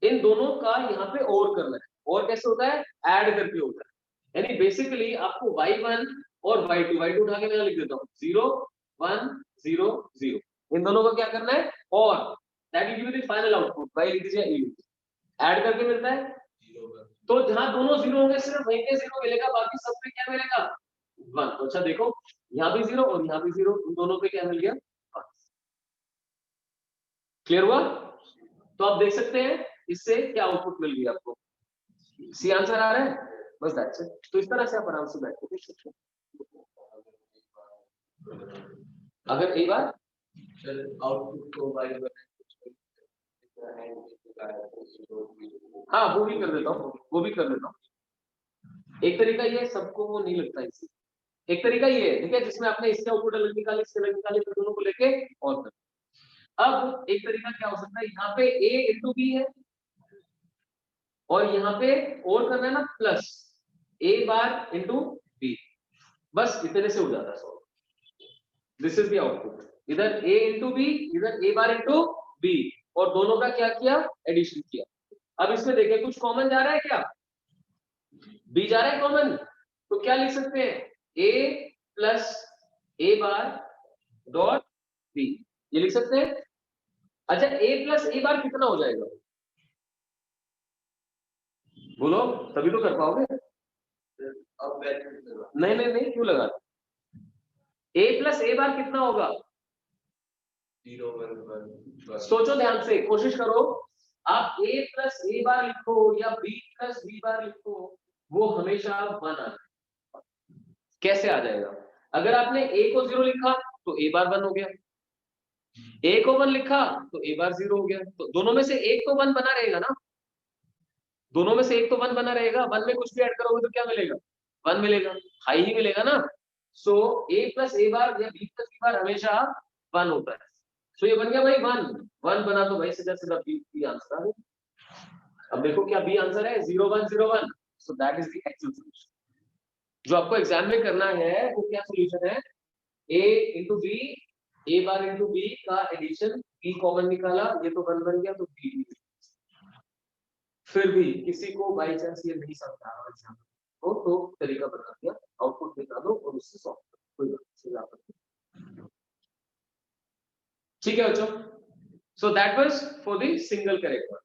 इन दोनों का यहाँ पे और करना है। और कैसे होता है, ऐड करके होता है। यानी बेसिकली आपको y1 और y2 उठा के मैं लिख देता हूँ 0 1 0 0, इन दोनों को क्या करना है, और that will give you the final output, y लिख दीजिए e, ऐड करके मिलता है 0। तो जहां दोनों 0 होंगे सिर्फ वहीं पे 0 मिलेगा, बाकी सब पे क्या मिलेगा 1। तो अच्छा देखो यहाँ भी 0 और यहाँ भी 0, इन दोनों पे क्या मिल गया 1। क्लियर हुआ? तो आप देख सकते हैं इससे क्या आउटपुट मिल गया आपको, सी आंसर आ रहा है, बस दैट्स इट। तो इस तरह से आप आराम से बैठ के देख सकते हैं। अगर एक बार आउटपुट को हाँ वो भी कर देता हूँ, वो भी कर देता हूँ। एक तरीका ये, सबको वो नहीं लगता इसी, एक तरीका ये है ठीक है, जिसमें आपने इसके आउटपुट अलग निकाले, इसके अलग निकाले, फिर दोनों को लेके और कर। अब एक तरीका क्या हो सकता है, यहाँ पे a इंटू बी है और यहाँ पे और करना है ना plus a bar into B, बस इतने से हो जाता है solve. This is the output, इधर a इंटू बी, इधर a बार इंटू बी, और दोनों का क्या किया, एडिशन किया। अब इसमें देखिए कुछ कॉमन जा रहा है क्या, b जा रहा है कॉमन, तो क्या लिख सकते हैं a plus a bar dot b, ये लिख सकते हैं। अच्छा a प्लस a बार कितना हो जाएगा, बोलो तभी तो कर पाओगे। अब नहीं नहीं नहीं, क्यों लगा, a प्लस a बार कितना होगा 0 1 1। सोचो ध्यान से, कोशिश करो आप a प्लस a बार लिखो या b प्लस b बार लिखो, वो हमेशा 1 आना है। कैसे आ जाएगा, अगर आपने a को 0 लिखा तो a बार 1 हो गया, a को 1 लिखा तो a बार 0 हो गया, तो दोनों में से एक तो 1 बना रहेगा ना, दोनों में से एक तो 1 बना रहेगा, 1 में कुछ भी ऐड करोगे तो क्या मिलेगा 1 मिलेगा, हाई ही मिलेगा ना। सो a प्लस a बार या b प्लस b बार हमेशा 1 होता है। सो ये बन गया भाई 1 1 बना, तो भाई सीधा सीधा b आंसर आ गया। अब देखो क्या b आंसर है 0 1 0 1, so that is the actual solution. जो आपको एग्जाम में करना है वो क्या सॉल्यूशन है, a into B, a bar into b का एडिशन, b कॉमन निकाला, ये तो 1 बन गया, तो b। फिर भी किसी को बाई चांस ये नहीं समझ आ रहा एग्जाम को, तो तरीका बता दिया, आउटपुट निकालो और उससे सॉल्व करो, कोई बात नहीं। ठीक है बच्चों, so that was for the single correct one.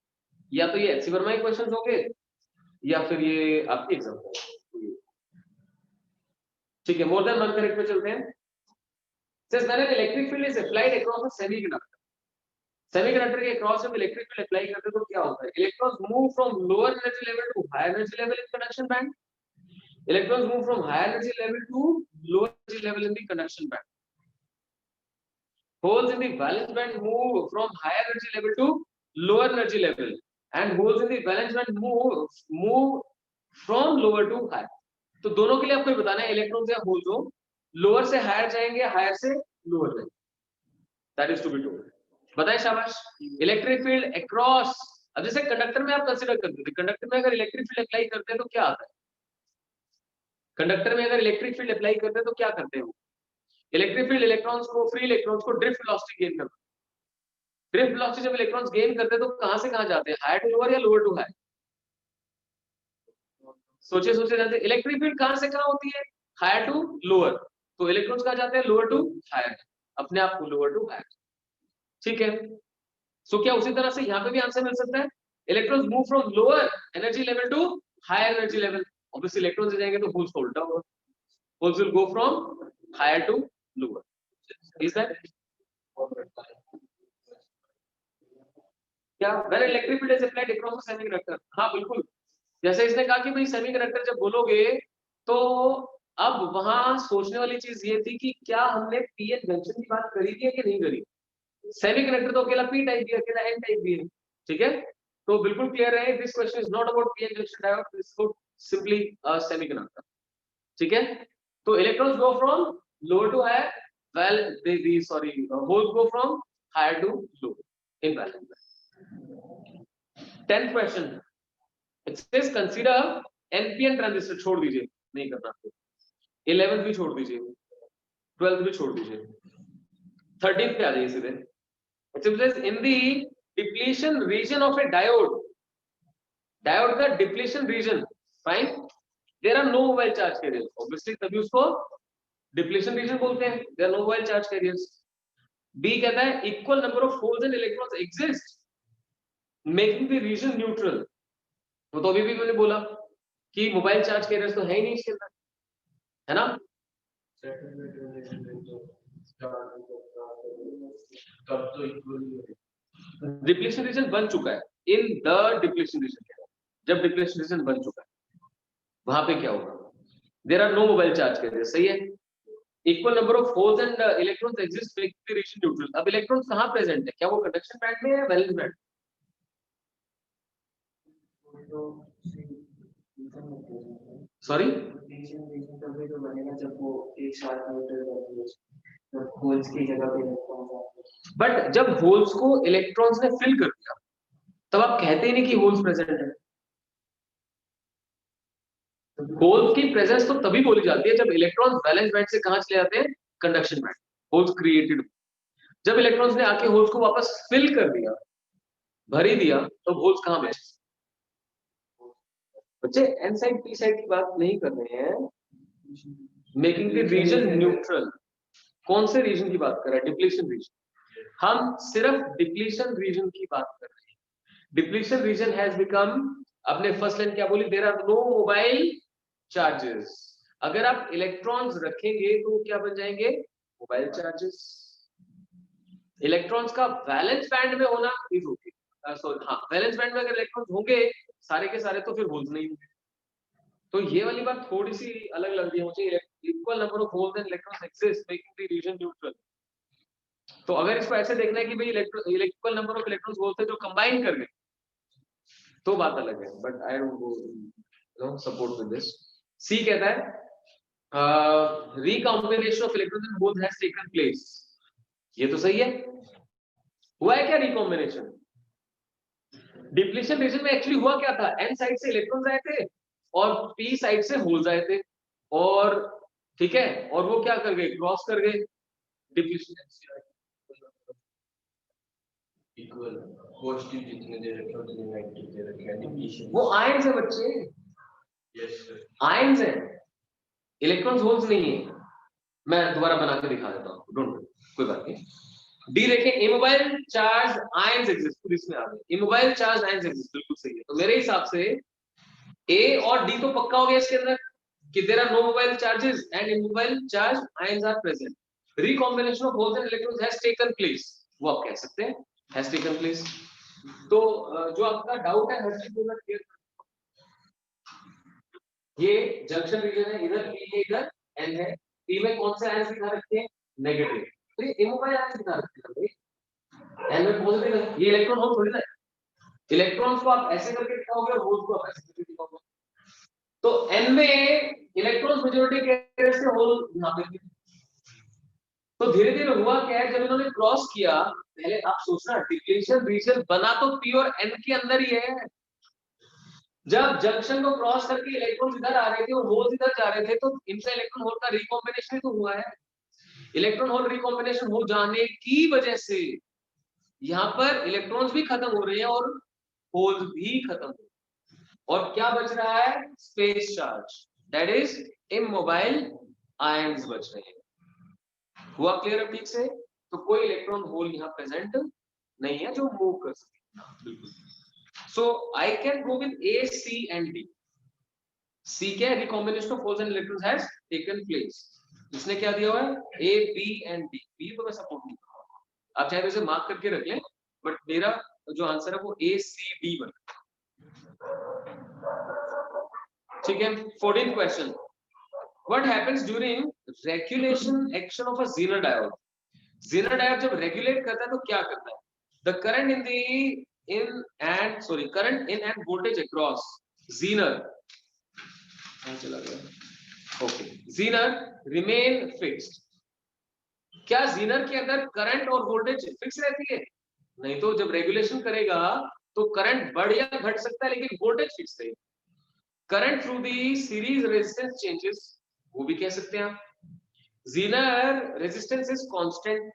या तो ये एचसी वर्मा के क्वेश्चंस होंगे या फिर ये आपके एग्जाम हो। ठीक है, मोर देन वन करेक्ट पे चलते हैं। Says when an electric field is applied across a semiconductor, semiconductor के क्रॉस जब इलेक्ट्रिक फील्ड अप्लाई करते हैं तो क्या होता है, electrons move from lower energy level to higher energy level in conduction band, electrons move from higher energy level to lower energy level in the conduction band, holes in the valence band move from higher energy level to lower energy level, and holes in the valence band move from lower to higher। तो दोनों के लिए आपको बताना है इलेक्ट्रॉन्स या होल्स हो लोअर से हायर जाएंगे, हायर से लोअर जाएंगे, that is to be told. बताए शाबाश। इलेक्ट्रिक फील्ड अक्रॉस, अब जैसे कंडक्टर में आप कंसीडर करते थे, कंडक्टर में अगर इलेक्ट्रिक फील्ड अप्लाई करते हैं तो क्या आता है, कंडक्टर में अगर इलेक्ट्रिक फील्ड अप्लाई करते हैं तो क्या करते हैं, इलेक्ट्रिक फील्ड इलेक्ट्रॉन्स को, फ्री इलेक्ट्रॉन्स को ड्रिफ्ट वेलोसिटी गेन करते हैं। ड्रिफ्ट वेलोसिटी जब इलेक्ट्रॉन्स गेन करते हैं तो कहां से कहां जाते हैं, हायर टू लोअर या लोअर टू हायर, सोचे सोचे जाते हैं। इलेक्ट्रिक फील्ड कहां से कहां होती है, हायर टू लोअर, तो इलेक्ट्रॉन्स कहां जाते हैं, लोअर टू हायर, अपने आप को लोअर टू हायर। ठीक है, सो क्या उसी तरह से यहाँ पे भी आंसर मिल सकता है, electrons move from lower energy level to higher energy level, obviously electrons जाएंगे तो होल्स का उल्टा होगा, holes will go from higher to lower. Is that क्या, when electric field is applied across a semiconductor, हाँ बिल्कुल, जैसे इसने कहा कि भाई सेमीकंडक्टर जब बोलोगे तो अब वहां सोचने वाली चीज ये थी कि क्या हमने पी एन जंक्शन की बात करी थी कि नहीं करी। सेमीकंडक्टर तो अकेला पी टाइप भी है, अकेला एन टाइप भी है, ठीक है, तो बिल्कुल क्लियर है, this question is not about P N junction diode, this is about simply a semiconductor. ठीक है, तो electrons go from lower to higher, well the sorry holes go from higher to lower in valence. 10th question, it says consider NPN transistor, छोड़ दीजिए, नहीं करना, 11th भी छोड़ दीजिए, 12th भी छोड़ दीजिए, 13th पे आ जाइए सीधे। It says in the depletion region of a diode, diode का depletion region, fine, there are no mobile charge carriers, obviously तभी उसको डिप्लीशन रीजन बोलते हैं, there are no mobile charge carriers. B कहता है equal number of holes and electrons exist making the region neutral, वो तो अभी भी मैंने बोला कि मोबाइल चार्ज कैरियर्स तो है ही नहीं इसके अंदर, है ना? डिप्लीशन रीजन बन चुका है, इन द डिप्लीशन रीजन, जब डिप्लीशन रीजन बन चुका है वहां पे क्या होगा, there are no mobile charge carrier, सही है। Equal number of holes and electrons exist making the region neutral. अब इलेक्ट्रॉन्स कहां प्रेजेंट है, क्या वो कंडक्शन बैंड में है, वैलेंस बैंड? सॉरी, तभी तो बनेगा जब वो एक साथ जब होल्स की जगह पे इलेक्ट्रॉन्स, बट जब होल्स को इलेक्ट्रॉन्स ने फिल कर दिया तब आप कहते ही नहीं कि होल्स प्रेजेंट है। होल्स की प्रेजेंस तो तभी बोली जाती है जब इलेक्ट्रॉन्स वैलेंस बैंड से कहां चले जाते हैं, कंडक्शन बैंड, होल्स क्रिएटेड। जब इलेक्ट्रॉन्स ने आके होल्स को वापस फिल कर दिया, भर ही दिया, तो होल्स कहां बचे? बच्चे एन साइड पी साइड की बात नहीं कर रहे हैं, मेकिंग द रीजन न्यूट्रल। कौन से रीजन की बात कर रहे हैं, डिप्लीशन रीजन, हम सिर्फ डिप्लीशन रीजन की बात कर रहे हैं। डिप्लीशन रीजन हैज बिकम, अपने फर्स्ट लाइन क्या बोली, there are no mobile charges. अगर आप इलेक्ट्रॉन्स रखेंगे तो क्या बन जाएंगे, मोबाइल चार्जेस। इलेक्ट्रॉन्स का वैलेंस बैंड में होना इज ओके, सॉरी हाँ, वैलेंस बैंड में अगर इलेक्ट्रॉन्स होंगे सारे के सारे तो फिर होल्स नहीं होंगे। तो ये वाली बात थोड़ी सी अलग लग रही है मुझे, equal number of holes and electrons exist making the region neutral. तो अगर इसको ऐसे देखना है कि भाई equal number of electrons holes है जो कंबाइन कर गए तो बात अलग है, but I don't support with this. C कहता है recombination of electrons and holes has taken place, ये तो सही है। हुआ है क्या रिकॉम्बिनेशन? डिप्लीशन रीजन में एक्चुअली हुआ क्या था, एन साइड से इलेक्ट्रॉन्स आए थे और पी साइड से होल्स आए थे, और ठीक है, और वो क्या कर गए, क्रॉस कर गए, डिप्लीशन इक्वल पॉजिटिव जितने दे रखे हैं उतने नेगेटिव दे रखे हैं, डिप्लीशन वो आयंस है बच्चे, यस सर, आयंस है, इलेक्ट्रॉन्स होल्स नहीं है। मैं दोबारा बना के दिखा देता हूँ, डोंट, कोई बात नहीं। डी देखें, इमोबाइल चार्ज आयंस एग्जिस्ट, पूरी इसमें आ गए, इमोबाइल चार्ज आयंस एग्जिस्ट, बिल्कुल सही है। तो मेरे हिसाब से ए और डी तो पक्का हो गया इसके अंदर कि there are no mobile charges and immobile charge ions are present, recombination of holes and electrons has taken place, वो आप कह सकते हैं हैज टेकन प्लेस। तो जो आपका डाउट है हर चीज को क्लियर, ये जंक्शन रीजन है, इधर पी है, इधर एन है, पी में कौन से आयंस दिखा रखे हैं, नेगेटिव, तो ये इमोबाइल आयंस दिखा रखे हैं भाई, एन में पॉजिटिव है, ये इलेक्ट्रॉन होल थोड़ी ना है, इलेक्ट्रॉन्स को आप ऐसे करके दिखाओगे और होल्स को आप ऐसे करके दिखाओगे, तो एन में इलेक्ट्रॉन्स मेजॉरिटी कैरियर से होल यहां पे, तो धीरे धीरे हुआ क्या है, जब इन्होंने क्रॉस किया, पहले आप सोचना डिप्लीशन रीजन बना तो पी और एन के अंदर ही है, जब जंक्शन को क्रॉस करके इलेक्ट्रॉन्स इधर आ रहे थे और होल्स इधर जा रहे थे, तो इनसे इलेक्ट्रॉन होल का रिकॉम्बिनेशन ही तो हुआ है। इलेक्ट्रॉन होल रिकॉम्बिनेशन हो जाने की वजह से यहाँ पर इलेक्ट्रॉन्स भी खत्म हो रहे हैं और होल्स भी खत्म हो रहे हैं, और क्या बच रहा है, space charge, that is immobile ions बच रहे हैं। हुआ क्लियर अब ठीक से? तो कोई इलेक्ट्रॉन होल यहाँ प्रेजेंट नहीं है जो मूव कर सके, बिल्कुल। So I can go with A, C and D. C क्या है, recombination of holes and electrons has taken place. इसने क्या दिया हुआ है, A, B and D. B तो मैं सपोर्ट नहीं करूंगा, आप चाहे तो इसे मार्क करके रख लें, बट मेरा जो आंसर है वो A, C, D बन, ठीक है। 14th question. What happens during regulation action of a Zener diode? Zener diode जब regulate करता है तो क्या करता है? The current current in and voltage across Zener, चला गया, ओके, Zener remain fixed. क्या Zener के अंदर करंट और वोल्टेज फिक्स रहती है? नहीं तो जब रेगुलेशन करेगा तो करंट बढ़ या घट सकता है, लेकिन वोल्टेज फिक्स है। Current through the series resistance changes, वो भी कह सकते हैं आप। Zener resistance is constant,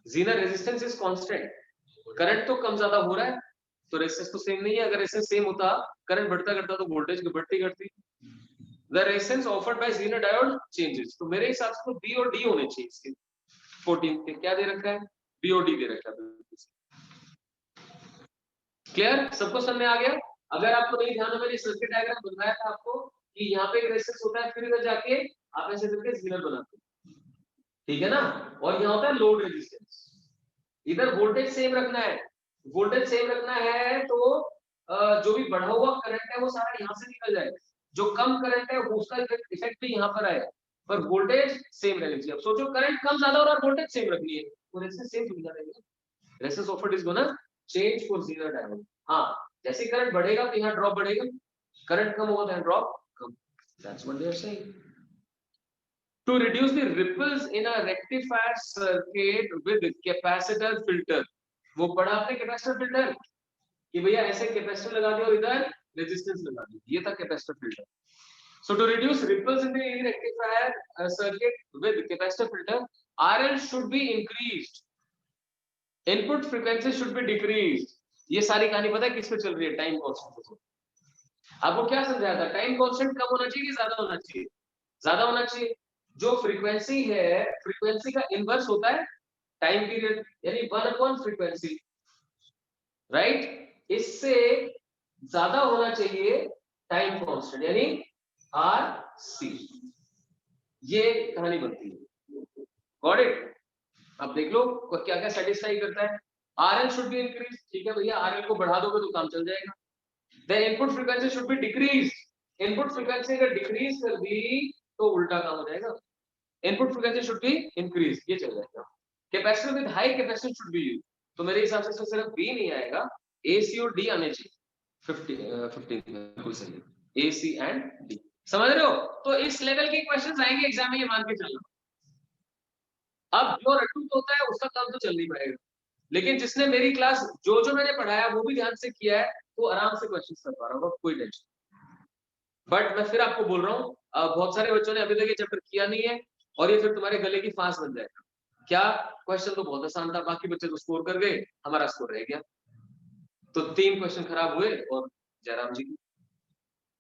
Zener resistance is constant, current तो कम ज्यादा हो रहा है तो रेजिस्टेंस तो सेम नहीं है। अगर रेजिस्टेंस सेम होता, करंट बढ़ता करता तो वोल्टेज बढ़ती घटती। The resistance offered by Zener diode changes, तो मेरे हिसाब से तो बी और डी होने चाहिए इसके 14 के। क्या दे रखा है? बी और डी दे रखा है। क्लियर? सबको समझ में आ गया? अगर आपको नहीं ध्यान हो, मैंने सर्किट डायग्राम बनाया था आपको कि यहाँ पे एक रेजिस्टेंस होता है, फिर इधर जाके आप ऐसे करके जीनर बनाते हो, ठीक है ना? और यहाँ होता है लोड रेजिस्टेंस। इधर वोल्टेज सेम रखना है, वोल्टेज सेम रखना है तो जो भी बढ़ा हुआ करंट है वो सारा यहाँ से निकल जाएगा, जो कम करंट है उसका इफेक्ट भी यहाँ पर आएगा, पर वोल्टेज सेम रहनी चाहिए। अब सोचो करंट कम ज्यादा हो रहा है और वोल्टेज सेम रखनी है, तो रेजिस्टेंस सेम सुविधा रहेगी। Resistance offered is gonna change for Zener diode. हाँ, जैसे करंट बढ़ेगा तो यहाँ ड्रॉप बढ़ेगा, करंट कम होगा तो ड्रॉप कम। That's what they are saying. To reduce the ripples in a rectifier circuit with capacitor filter, वो पढ़ा आपने कैपेसिटर फिल्टर कि भैया ऐसे कैपेसिटर लगा दिया और इधर रेजिस्टेंस लगा दी, ये था capacitor filter. So to reduce ripples in the rectifier circuit with capacitor filter, RL should be increased, input frequency should be decreased। ये सारी कहानी पता है किस पे चल रही है? Time constant. आपको क्या समझाया था? टाइम कांस्टेंट कम होना चाहिए कि ज्यादा होना चाहिए? ज्यादा होना चाहिए। जो फ्रीक्वेंसी है, फ्रीक्वेंसी का इनवर्स होता है टाइम पीरियड, यानी 1 फ्रीक्वेंसी, राइट? इससे ज्यादा होना चाहिए टाइम कांस्टेंट, यानी आर सी। ये कहानी बनती है। Got it? अब देख लो क्या क्या सेटिस्फाई करता है। आरएल शुड बी इंक्रीज, ठीक है भैया, आरएल को बढ़ा दोगे तो काम चल जाएगा। The input frequency should be decrease, input frequency अगर डिक्रीज कर दी तो उल्टा काम हो जाएगा। Input frequency should be increase, ये चल जाएगा। Capacitor with high capacitance should be used, तो मेरे हिसाब से सिर्फ बी नहीं आएगा, ए सी और डी आने चाहिए। 15 बिल्कुल सही, ए सी एंड डी। समझ रहे हो? तो इस लेवल के क्वेश्चंस आएंगे एग्जाम में, ये मान के चलना। अब जो रटू होता है उसका काम तो चल नहीं पाएगा, लेकिन जिसने मेरी क्लास जो मैंने पढ़ाया वो भी ध्यान से किया है, तो आराम से क्वेश्चंस कर पा रहा होगा, कोई टेंशन। बट मैं फिर आपको बोल रहा हूँ, बहुत सारे बच्चों ने अभी तक ये चैप्टर किया नहीं है और ये फिर तुम्हारे गले की फांस बन जाएगा। क्या? क्वेश्चन तो बहुत आसान था, बाकी बच्चे तो स्कोर कर गए, हमारा स्कोर रह गया। तो 3 क्वेश्चन खराब हुए। और जयराम जी,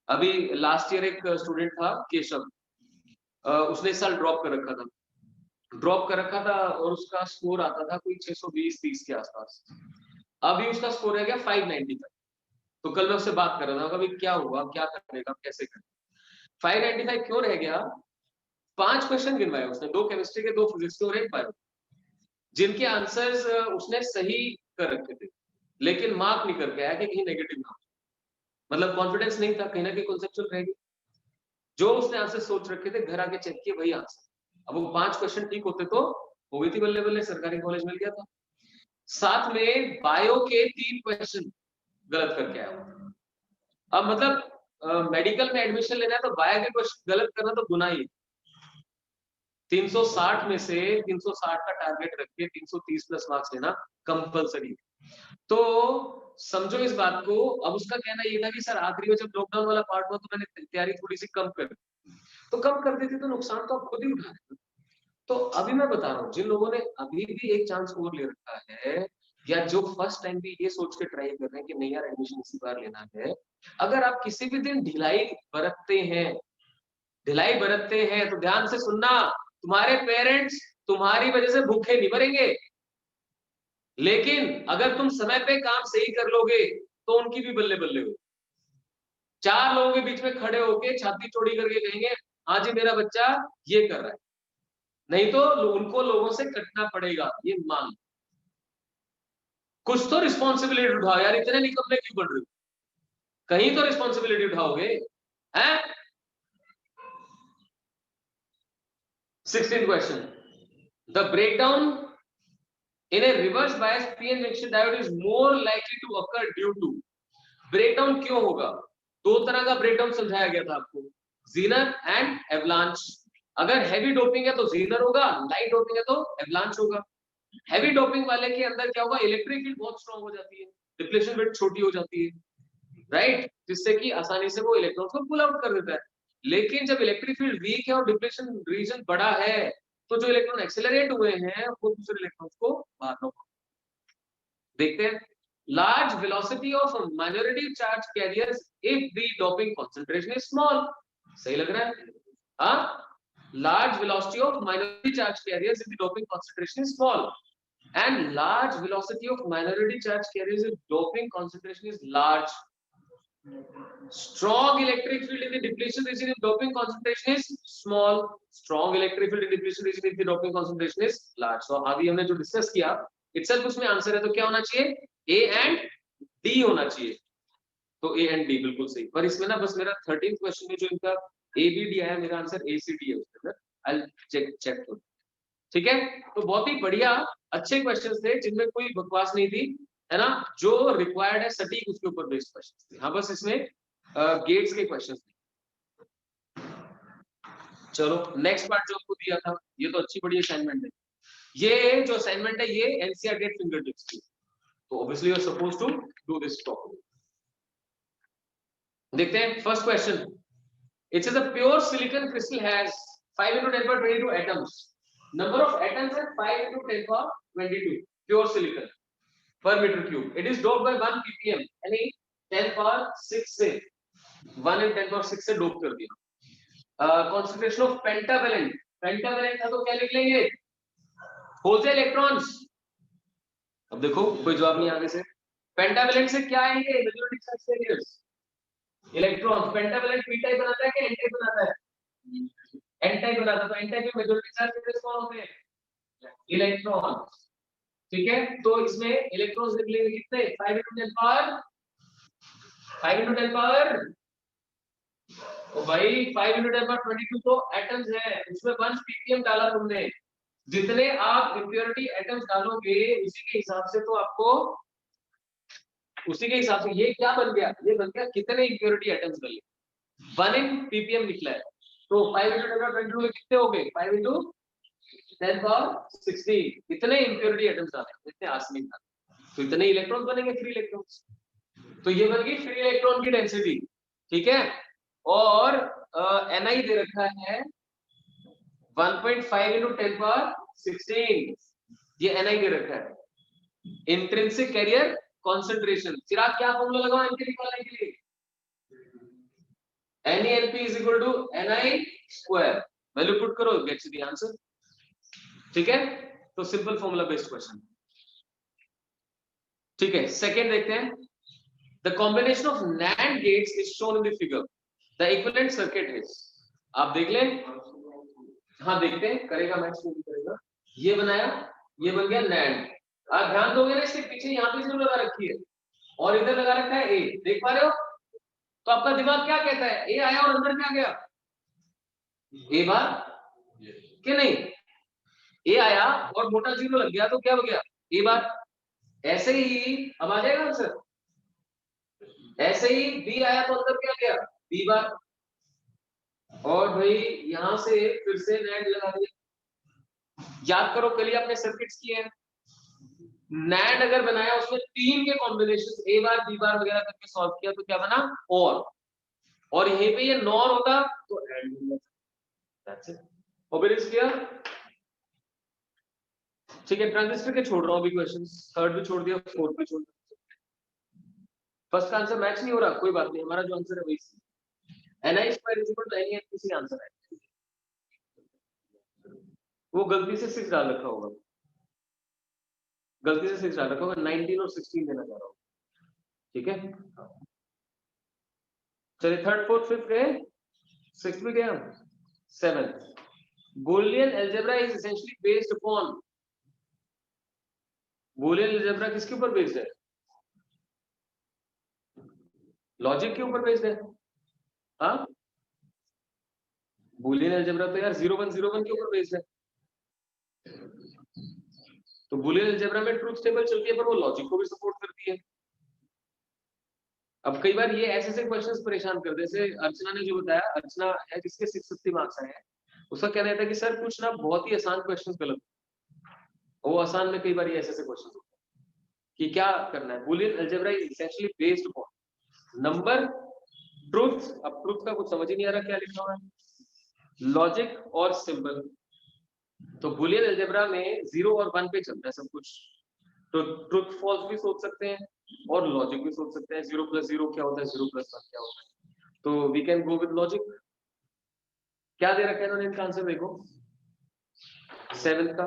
अभी लास्ट ईयर एक स्टूडेंट था केशव, उसने इस साल ड्रॉप कर रखा था और उसका स्कोर आता था कोई 620-30 के आसपास। अभी उसका स्कोर रह गया 595। तो कल मैं उससे बात कर रहा था, कभी क्या हुआ, क्या करेगा, कैसे करेगा? 595 क्यों रह गया? 5 क्वेश्चन गिनवाए उसने, 2 केमिस्ट्री के, 2 फिजिक्स के और 1 बायो, जिनके आंसर्स उसने सही कर रखे थे, लेकिन मार्क नहीं करके आया कि कहीं नेगेटिव ना हो। मतलब कॉन्फिडेंस नहीं था, कहीं ना कहीं कॉन्सेप्चुअल रहेगी। जो उसने आंसर सोच रखे थे, घर आके चेक किए वही आंसर। अब वो 5 क्वेश्चन ठीक होते तो हो गई थी बल्ले बल्ले, सरकारी कॉलेज मिल गया था। साथ में बायो के 3 क्वेश्चन गलत करके आया। अब मतलब मेडिकल में एडमिशन लेना है तो बायो के क्वेश्चन गलत करना तो गुनाह ही है। 360 में से 360 का टारगेट रख के 330 प्लस मार्क्स लेना कंपलसरी। तो समझो इस बात को। अब उसका कहना ये था कि सर आखिरी में जब लॉकडाउन वाला पार्ट हुआ तो मैंने तैयारी थोड़ी सी कम कर दी, तो कम कर देती तो नुकसान तो आप खुद ही उठा रहे। तो अभी मैं बता रहा हूँ, जिन लोगों ने अभी भी एक चांस और ले रखा है, या जो फर्स्ट टाइम भी ये सोच के ट्राई कर रहे हैं कि नहीं यार एडमिशन इसी बार लेना है, अगर आप किसी भी दिन ढिलाई बरतते हैं तो ध्यान से सुनना, तुम्हारे पेरेंट्स तुम्हारी वजह से भूखे नहीं मरेंगे, लेकिन अगर तुम समय पे काम सही कर लोगे तो उनकी भी बल्ले बल्ले हो। 4 लोगों के बीच में खड़े होके छाती चौड़ी करके कहेंगे हाँ जी मेरा बच्चा ये कर रहा है, नहीं तो उनको लोगों से कटना पड़ेगा, ये मान। कुछ तो रिस्पॉन्सिबिलिटी उठाओ यार, इतने निकम्मे क्यों बन रहे हो? कहीं तो रिस्पॉन्सिबिलिटी उठाओगे, हैं? 16th question, the breakdown in a reverse bias PN junction diode is more likely to occur due to। Breakdown क्यों होगा? 2 तरह का ब्रेकडाउन समझाया गया था आपको, जीनर एंड एवलांच। अगर हैवी डोपिंग है तो जीनर होगा, लाइट डोपिंग है तो एवलांच होगा। हैवी डोपिंग वाले के अंदर क्या होगा, इलेक्ट्रिक फील्ड बहुत स्ट्रांग हो जाती है, डिप्लेशन रेट छोटी हो जाती है, राइट, जिससे कि आसानी से वो इलेक्ट्रॉन को पुल आउट कर देता है। लेकिन जब इलेक्ट्रिक फील्ड वीक है और डिप्लेशन रीजन बड़ा है, तो जो इलेक्ट्रॉन एक्सेलरेट हुए हैं वो दूसरे इलेक्ट्रॉन्स को बाहर निकाल, देखते हैं। Large velocity of minority charge carriers if the doping concentration is small, सही लग रहा है? हाँ, large velocity of minority charge carriers if the doping concentration is small, and large velocity of minority charge carriers if doping concentration is large. Strong electric field in the depletion region if doping concentration is small, strong electric field in depletion region if the doping concentration is large. So अभी हमने जो डिस्कस किया itself उसमें आंसर है, तो क्या होना चाहिए, A and D होना चाहिए, तो A and D बिल्कुल सही। पर इसमें ना बस मेरा 13th क्वेश्चन में जो इनका ABD आया, मेरा आंसर ACD है उसके अंदर, I'll check करो, ठीक है। तो बहुत ही बढ़िया अच्छे क्वेश्चंस थे जिनमें कोई बकवास नहीं थी, है ना, जो रिक्वायर्ड है सटीक उसके ऊपर बेस्ड क्वेश्चंस थे। हाँ, बस इसमें गेट्स के क्वेश्चंस थे। चलो नेक्स्ट पार्ट जो आपको दिया था, ये तो अच्छी बड़ी असाइनमेंट है, ये जो असाइनमेंट है ये एनसीईआरटी एट फिंगर टिप्स की, तो obviously you are supposed to do this properly. देखते हैं first question. It says a pure silicon crystal has 5 × 10⁻22 atoms. Number of atoms is 5 × 10⁻22 pure silicon per meter cube. It is doped by 1 ppm, यानी 10⁻6 से 1 × 10⁻6 से डोप कर दिया। Concentration of pentavalent, pentavalent था तो क्या लिख लेंगे, होल इलेक्ट्रॉन्स। अब देखो कोई जवाब नहीं आगे से, पेंटावेलेंट से क्या आएंगे, majority charge carriers, electrons. Pentavalent P type बनाता है कि एन टाइप बनाता है, एन टाइप बनाता है, तो एन टाइप में मेजॉरिटी चार्ज कैरियर्स कौन होते हैं, इलेक्ट्रॉन्स, ठीक है। तो इसमें इलेक्ट्रॉन्स लिख लेंगे कितने, 5 × 10 पावर, तो भाई 5 × 10⁻22 तो एटम्स है, उसमें 1 ppm डाला तुमने, जितने आप इंप्योरिटी एटम्स डालोगे उसी के हिसाब से, तो आपको उसी के हिसाब से ये क्या बन गया, ये बन गया कितने इंप्योरिटी एटम्स डले, 1 in ppm निकला है। तो 5 × 10⁻22 में कितने हो गए, 5 × 10⁻16, इतने इंप्योरिटी एटम्स डाले, इतने आर्सेनिक डाले, तो इतने इलेक्ट्रॉन्स बनेंगे, फ्री इलेक्ट्रॉन्स। तो ये बन गई फ्री इलेक्ट्रॉन की डेंसिटी, ठीक है। और Ni दे रखा है 1.5 × 10⁻16, ये Ni दे रखा है। इंट्रिंसिक कैरियर कंसंट्रेशन, चिराग क्या फॉर्मूला लगाओ इनके निकालने के लिए, NeNP = Ni², वैल्यू पुट करो, गेट्स द आंसर, ठीक है। तो सिंपल फॉर्मूला बेस्ड क्वेश्चन, ठीक है। सेकंड देखते हैं, the combination of NAND gates is shown in the figure, the equivalent circuit is, आप देख लें, हाँ देखते हैं, करेगा मैक्स भी करेगा, ये बनाया, ये बन गया NAND। आप ध्यान दोगे ना, इसके पीछे यहाँ पे 0 लगा रखी है और इधर लगा रखा है A, देख पा रहे हो, तो आपका दिमाग क्या कहता है, A आया और अंदर क्या गया, A बार कि नहीं, A आया और मोटा 0 लग गया तो क्या हो गया, A बार। ऐसे ही अब आ जाएगा आंसर, ऐसे ही B आया तो अंदर क्या गया, B बार, और भाई यहां से फिर से NAND लगा दिया। याद करो कल ही आपने सर्किट्स किए हैं, NAND अगर बनाया उसमें 3 के कॉम्बिनेशन A बार B बार वगैरह करके सॉल्व किया तो क्या बना, और यहीं पे ये नॉर होता तो एंड हो जाता, that's it, hope it is clear, ठीक है। ट्रांजिस्टर के छोड़ रहा हूं अभी क्वेश्चंस, थर्ड भी छोड़ दिया, फोर्थ भी छोड़ दिया, फर्स्ट का आंसर मैच नहीं हो रहा, कोई बात नहीं, हमारा जो आंसर है वही Ni² = NeNP आंसर है, वो गलती से 6 डाल रखा होगा, गलती से 6 डाल रखा होगा, 19 और 16 देना चाह रहा हूँ, ठीक है। चलिए थर्ड फोर्थ फिफ्थ गए, सिक्स्थ भी गया, seventh. Boolean algebra is essentially based upon, Boolean algebra किसके ऊपर बेस्ड है, लॉजिक के ऊपर बेस्ड है, हाँ। Boolean algebra तो यार 0101 के ऊपर बेस्ड है, तो Boolean algebra में ट्रूथ टेबल चलती है पर वो लॉजिक को भी सपोर्ट करती है। अब कई बार ये ऐसे क्वेश्चंस परेशान कर, जैसे अर्चना ने जो बताया, अर्चना है जिसके 650 मार्क्स आए हैं, उसका कहना था कि सर कुछ ना बहुत ही आसान क्वेश्चंस गलत, वो आसान में कई बार ऐसे ऐसे क्वेश्चन होते हैं कि क्या करना है। Boolean algebra is essentially based upon number, truth, अब ट्रूथ का कुछ समझ ही नहीं आ रहा क्या लिखा हुआ है, लॉजिक और सिंबल। तो बुलियन अलजेब्रा में 0 और 1 पे चलता है सब कुछ, तो ट्रूथ फॉल्स भी सोच सकते हैं और लॉजिक भी सोच सकते हैं। 0 + 0 क्या होता है, 0 + 1 क्या होता है, तो we can go with logic. क्या दे रखा है इन्होंने इनका आंसर देखो, 7 का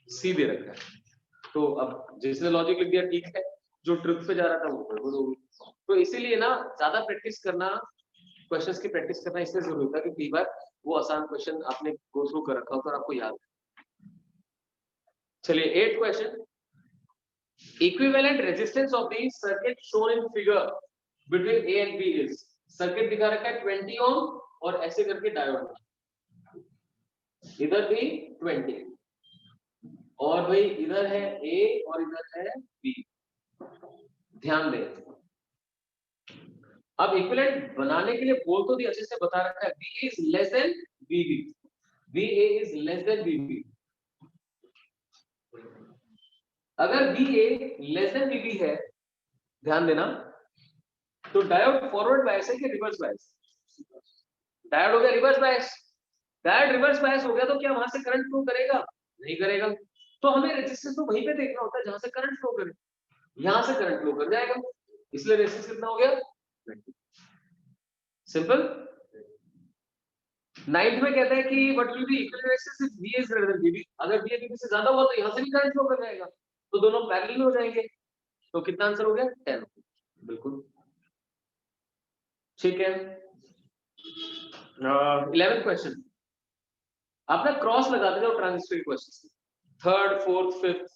सी दे रखा है। तो अब जिसने लॉजिक लिख दिया ठीक है, जो ट्रुथ पे जा रहा था वो गड़बड़ हो गई। तो इसीलिए ना ज्यादा प्रैक्टिस करना, क्वेश्चंस की प्रैक्टिस करना इसलिए जरूरी होता है कि कई बार वो आसान क्वेश्चन आपने गो थ्रू कर रखा हो तो आपको याद है। चलिए 8th question, equivalent resistance of the circuit shown in figure between A and B is, circuit दिखा रखा है 20 ओम और ऐसे करके डायोड, इधर भी 20 और भाई इधर है ए और इधर है बी। ध्यान दें, अब इक्विवेलेंट बनाने के लिए बोल तो दिया, अच्छे से बता रखा है B is less than B B, B A is less than B B. अगर B A less than B B है, ध्यान देना, तो डायोड फॉरवर्ड बायस है कि रिवर्स बायस? डायोड हो गया reverse bias. Diode reverse bias हो गया तो क्या वहां से करंट फ्लो करेगा? नहीं करेगा। तो हमें रेजिस्टेंस तो वहीं पे देखना होता है जहां से करंट फ्लो करे, यहां से करंट फ्लो कर जाएगा, इसलिए रेजिस्टेंस कितना हो गया? सिंपल। 9th में कहता है कि what will be equivalent resistance if V is greater than VB, अगर V VB से ज्यादा हुआ तो यहां से भी करंट फ्लो कर जाएगा, तो दोनों पैरेलल में हो जाएंगे। तो कितना आंसर हो गया? 10। बिल्कुल ठीक है। 11th क्वेश्चन, आप ना क्रॉस लगाते जाओ transistor question, 3rd 4th 5th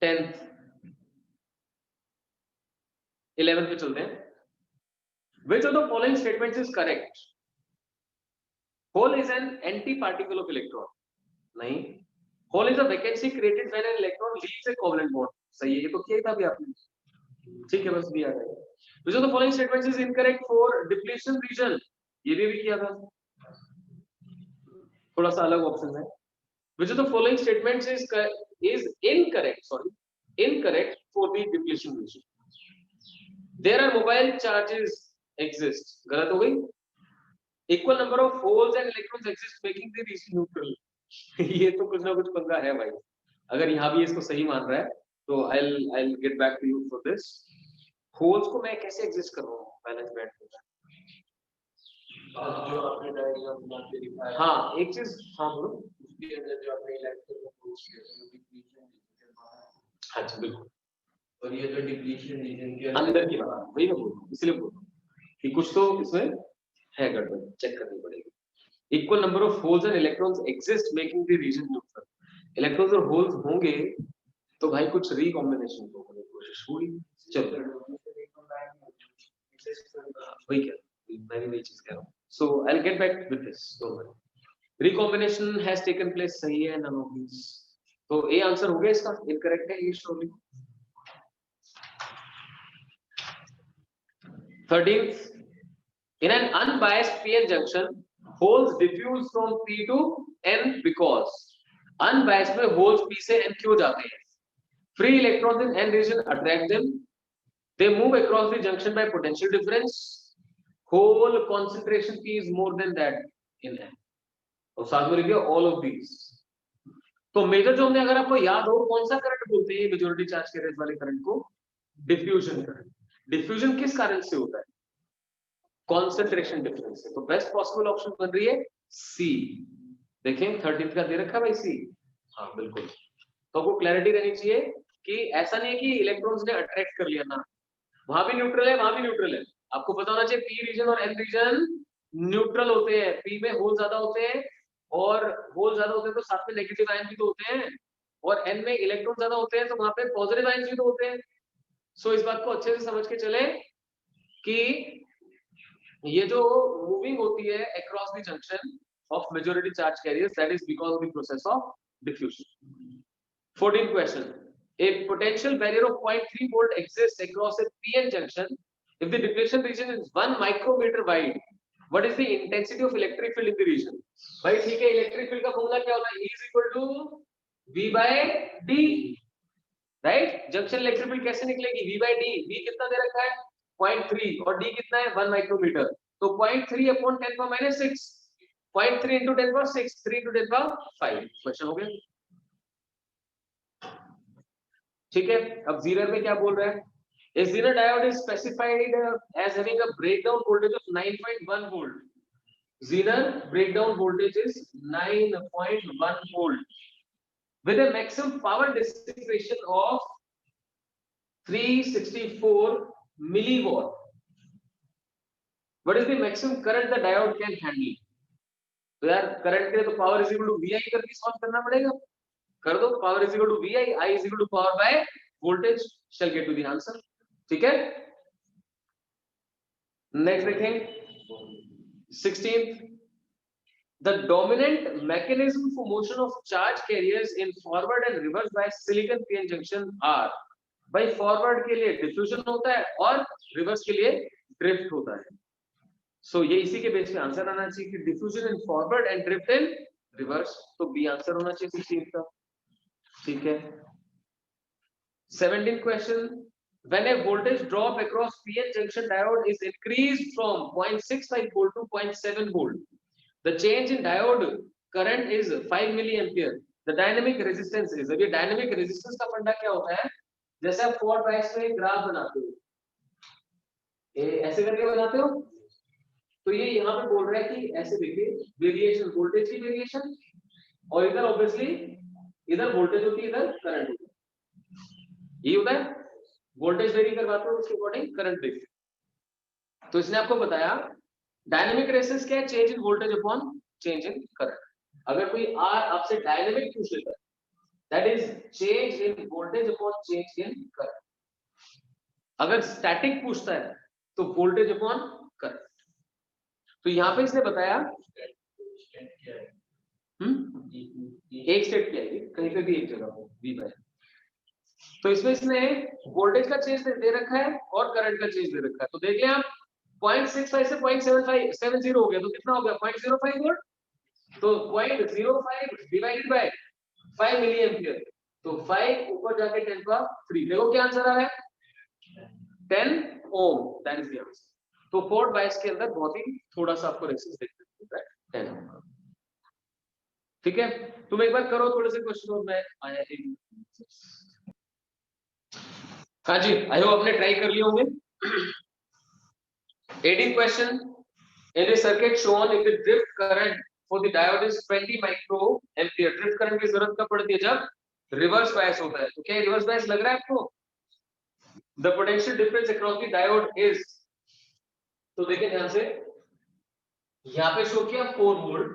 10th 11th पे चलते हैं। Which of the following statements is correct? Hole is an anti-particle of electron. नहीं। Hole is a vacancy created when an electron leaves a covalent bond. सही है, ये तो किया ही था अभी आपने, ठीक है, बस भी आ गया। Which of the following statements is incorrect for depletion region? ये भी किया था, थोड़ा सा अलग ऑप्शन है। Which of the following statements is incorrect for the depletion region? There are mobile charges exist. गलत हो गई। Equal number of holes and electrons exist making the region neutral. ये तो कुछ ना कुछ पंगा है भाई, अगर यहाँ भी इसको सही मान रहा है तो I'll get back to you for this. Holes को मैं कैसे एग्जिस्ट कर रहा हूँ बैलेंस बैंड में? जो आपने डायग्राम बना के दिखाया, हाँ एक चीज, हाँ बोलो। उसके अंदर जो आपने इलेक्ट्रॉन को यूज किया था वो डिप्लीशन रीजन के बाहर, हाँ जी बिल्कुल, और ये जो डिप्लीशन रीजन के अंदर की बात वही मैं बोल रहा हूँ, इसलिए बोल रहा हूँ कि कुछ तो इसमें है गड़बड़, चेक करनी पड़ेगी। Equal number of holes and electrons exist making the region neutral. Electrons और होल्स होंगे तो भाई कुछ रिकॉम्बिनेशन करने की कोशिश होगी। चलो वही क्या, मैं भी वही चीज कह रहा हूँ। So I will get back with this, don't worry. Recombination has taken place, सही है, नन ऑफ दीस। तो ए आंसर हो गया इसका, इनकरेक्ट है ये surely. 13th, in an unbiased PN junction, holes diffuse from P to N because unbiased में holes P से N क्यों जाते हैं? Free electrons in N region attract them. They move across the junction by potential difference. Hole concentration P is more than that in N. और साथ में लिख दिया all of these. तो मेजर जो हमने, अगर आपको याद हो, कौन सा करंट बोलते हैं मेजॉरिटी चार्ज कैरियर वाले करंट को? Diffusion current. डिफ्यूजन किस कारण से होता है? कॉन्सेंट्रेशन डिफरेंस है। तो बेस्ट पॉसिबल ऑप्शन बन रही है सी। देखें 13th का दे रखा है भाई सी, हाँ बिल्कुल। तो आपको क्लैरिटी रहनी चाहिए कि ऐसा नहीं है कि इलेक्ट्रॉन्स ने अट्रैक्ट कर लिया ना, वहां भी न्यूट्रल है, वहां भी न्यूट्रल है। आपको पता होना चाहिए पी रीजन और एन रीजन न्यूट्रल होते हैं। पी में होल ज्यादा होते हैं, और होल ज्यादा होते हैं तो साथ में नेगेटिव आयन भी तो होते हैं, और एन में इलेक्ट्रॉन ज्यादा होते हैं तो वहां पे पॉजिटिव आयन भी तो होते हैं। सो इस बात को अच्छे से समझ के चले कि ये जो मूविंग होती है across the junction of majority charge carriers, that is because of the process of diffusion. 14th question, a potential barrier of 0.3 volt exists across a PN junction if the depletion region is 1 micrometer wide. What is the intensity of electric field in the region? भाई ठीक है, इलेक्ट्रिक फील्ड का फॉर्मूला क्या होता है? E is equal to V by D, right. Junction electric field कैसे निकलेगी? V by D, V कितना दे रखा है 0.3 और D कितना है 1 माइक्रोमीटर, तो 0.3 upon 10 power minus 6, 0.3 into 10 power 6, 3 into 10 power 5। Question हो गया, ठीक है। अब जीरो में क्या बोल रहा है? A Zener diode is specified as having a breakdown voltage of 9.1 volt. Zener breakdown voltage is 9.1 volt with a maximum power dissipation of 364 milliwatt. What is the maximum current the diode can handle? तो यार करंट के लिए तो power is equal to VI करके सॉल्व करना पड़ेगा। कर दो, power is equal to VI, I is equal to power by voltage, shall get to the answer. ठीक है, नेक्स्ट देखें 16th, the dominant mechanism for motion of charge carriers in forward and reverse bias silicon PN junction are, भाई फॉरवर्ड के लिए डिफ्यूजन होता है और रिवर्स के लिए ड्रिफ्ट होता है। सो ये इसी के बेस पे आंसर आना चाहिए कि diffusion in forward and drift in reverse, तो बी आंसर होना चाहिए 16 का। ठीक है, 17th question, when a voltage drop across PN junction diode is increased from 0.65 volt to 0.7 volt, the change in diode current is 5 milliampere, the dynamic resistance is, अब ये dynamic resistance का फंडा क्या होता है? जैसे आप फोर्ड बाइस में ग्राफ बनाते हो, ऐसे करके बनाते हो, तो ये यहाँ पे बोल रहा है कि ऐसे देखिए वेरिएशन, वोल्टेज की वेरिएशन, और इधर ऑब्वियसली इधर वोल्टेज होती है, इधर करंट होती है, ये होता है वोल्टेज वेरी करवाते हो उसके अकॉर्डिंग करंट देखते। तो इसने आपको बताया डायनेमिक रेजिस्टेंस क्या है? Change in voltage upon change in current. अगर कोई आर आपसे डायनेमिक पूछ लेता है, that is change in voltage upon change in current. अगर स्टैटिक पूछता है तो वोल्टेज अपॉन करंट। तो यहाँ पे इसने बताया एक स्टेट क्या है, कहीं पे भी एक जगह हो V बाय, तो इसमें इसने वोल्टेज का चेंज दे रखा है और करंट का चेंज दे रखा है। तो देख लें आप 0.65 से 0.75 हो गया, तो कितना हो गया 0.05 वोल्ट, तो 0.05 डिवाइडेड बाय 5 मिली एम्पियर, तो 5 ऊपर जाके 10 का 3, देखो क्या आंसर आ रहा है 10 ओम, दैट इज द आंसर। तो फोर्ड बायस के अंदर बहुत ही थोड़ा सा आपको रेजिस्टेंस देखने को मिलता है 10 ओम। ठीक है, तुम एक बार करो थोड़े से क्वेश्चन और मैं आया एक, हाँ जी, आई होप आपने ट्राई कर लिए होंगे। 18th question, in the circuit shown if the drift current for the diode is 20 microampere, drift current की जरूरत कब पड़ती है? जब रिवर्स बायस होता है। तो क्या रिवर्स बायस लग रहा है आपको? the potential difference across the diode is, तो देखिए ध्यान से, यहाँ पे शो किया 4 वोल्ट,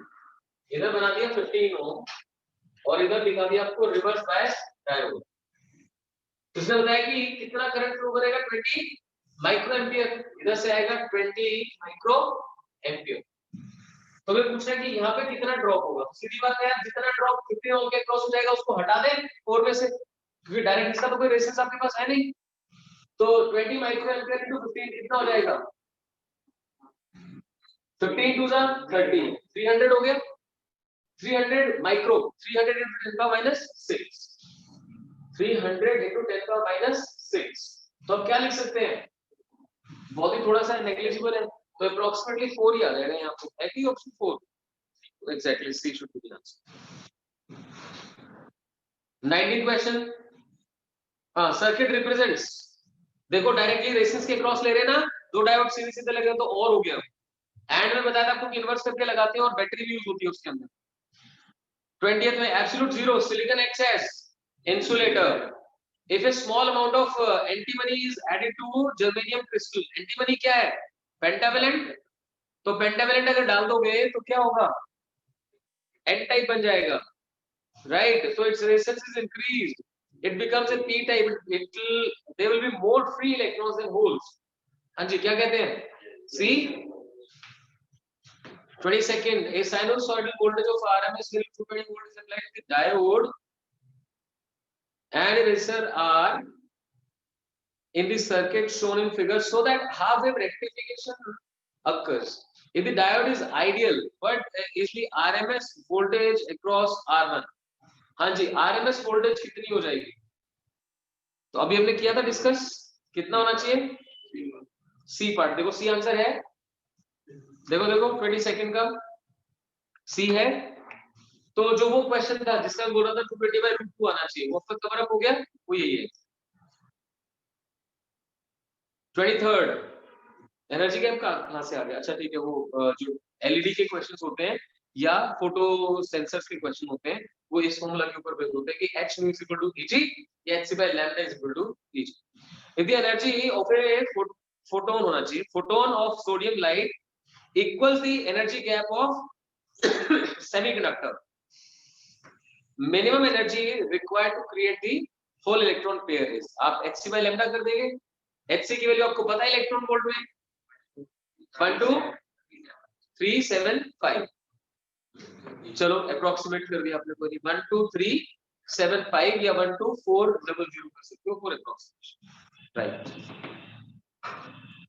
इधर बना दिया 15 ओम, और इधर दिखा दिया आपको रिवर्स बायस डायोड। इसने बताया कि कितना करंट फ्लो करेगा 20 माइक्रो एम्पियर, इधर से आएगा 20 माइक्रो एम्पियर। तो फिर पूछ रहा है कि यहाँ पे कितना ड्रॉप होगा? सीधी बात है यार, जितना ड्रॉप 15 ओम के क्रॉस हो जाएगा उसको हटा दें 4 में से, क्योंकि डायरेक्ट इसका तो कोई रेजिस्टेंस आपके पास है नहीं। तो 20 माइक्रो एम्पियर इनटू 15 कितना हो जाएगा? 15 टू 30, 300 हो गया। 300 micro, 300 into 10 power minus 6, 300 into 10 power minus 6। तो अब क्या लिख सकते हैं? बहुत ही थोड़ा सा नेग्लिजिबल है, तो अप्रोक्सीमेटली 4 ही आ जाएगा यहाँ पे, है कि option 4? Exactly, C should be the answer. 19th question, हां, सर्किट रिप्रेजेंट्स, देखो डायरेक्टली रेजिस्टेंस के क्रॉस ले रहे हैं ना, दो डायोड सीधे सीधे लगे तो और हो गया। एंड में बताया था आपको कि इन्वर्स करके लगाते हैं और बैटरी भी यूज होती है उसके अंदर। 20th में absolute zero, silicon acts as insulator, if a small amount of antimony is added to germanium crystal, antimony क्या है? पेंटावेलेंट, तो पेंटावेलेंट अगर डाल दोगे तो क्या होगा? एन टाइप बन जाएगा, right? so its resistance is increased, it becomes a p type, it will, there will be more free electrons than holes। हाँ जी, क्या कहते हैं? see 22nd, a sinusoidal voltage of RMS value 220 volt is applied to the diode and resistor are in the circuit shown in figure so that half wave rectification occurs. If the diode is ideal, what is the RMS voltage across R1? हाँ जी, आरएमएस वोल्टेज कितनी हो जाएगी? तो अभी हमने किया था डिस्कस, कितना होना चाहिए? सी पार्ट, देखो सी आंसर है, देखो देखो 20 सेकंड का सी है। तो जो वो क्वेश्चन था जिसका बोला था 220/√2 आना चाहिए, वो अब कवर अप हो गया, वो यही है। 23rd एनर्जी गैप का कहां से आ गया? अच्छा ठीक है, वो जो एलईडी के क्वेश्चंस होते हैं या फोटो सेंसर्स के क्वेश्चन होते हैं, वो इस फॉर्मूला के ऊपर बेस्ड होते हैं कि h nu is equal to Eg या hc by lambda is equal to Eg। if the energy of a photon होना चाहिए, photon of sodium light equals the energy gap of semiconductor, minimum energy required to create the whole electron pair is, आप hc by lambda कर देंगे, hc की वैल्यू आपको पता है इलेक्ट्रॉन वोल्ट में 12375, चलो अप्रोक्सीमेट कर दिया आपने, कोई 12375 या 12400 कर सकते हो फॉर अप्रोक्सीमेशन, राइट।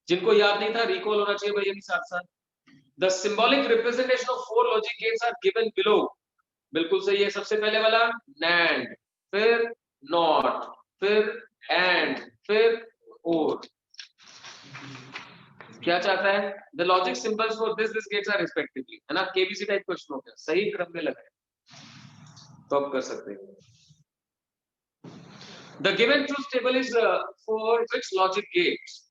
जिनको याद नहीं था रिकॉल होना चाहिए भाई, अभी साथ साथ। The symbolic representation of 4 logic gates are given below, बिल्कुल सही है। सबसे पहले वाला NAND, फिर NOT, फिर AND, फिर OR। क्या चाहता है? The logic symbols for this gates are respectively, है ना, केबीसी टाइप क्वेश्चन हो गया, सही क्रम में लगा है तो आप कर सकते हैं। The given truth table is for which logic gates,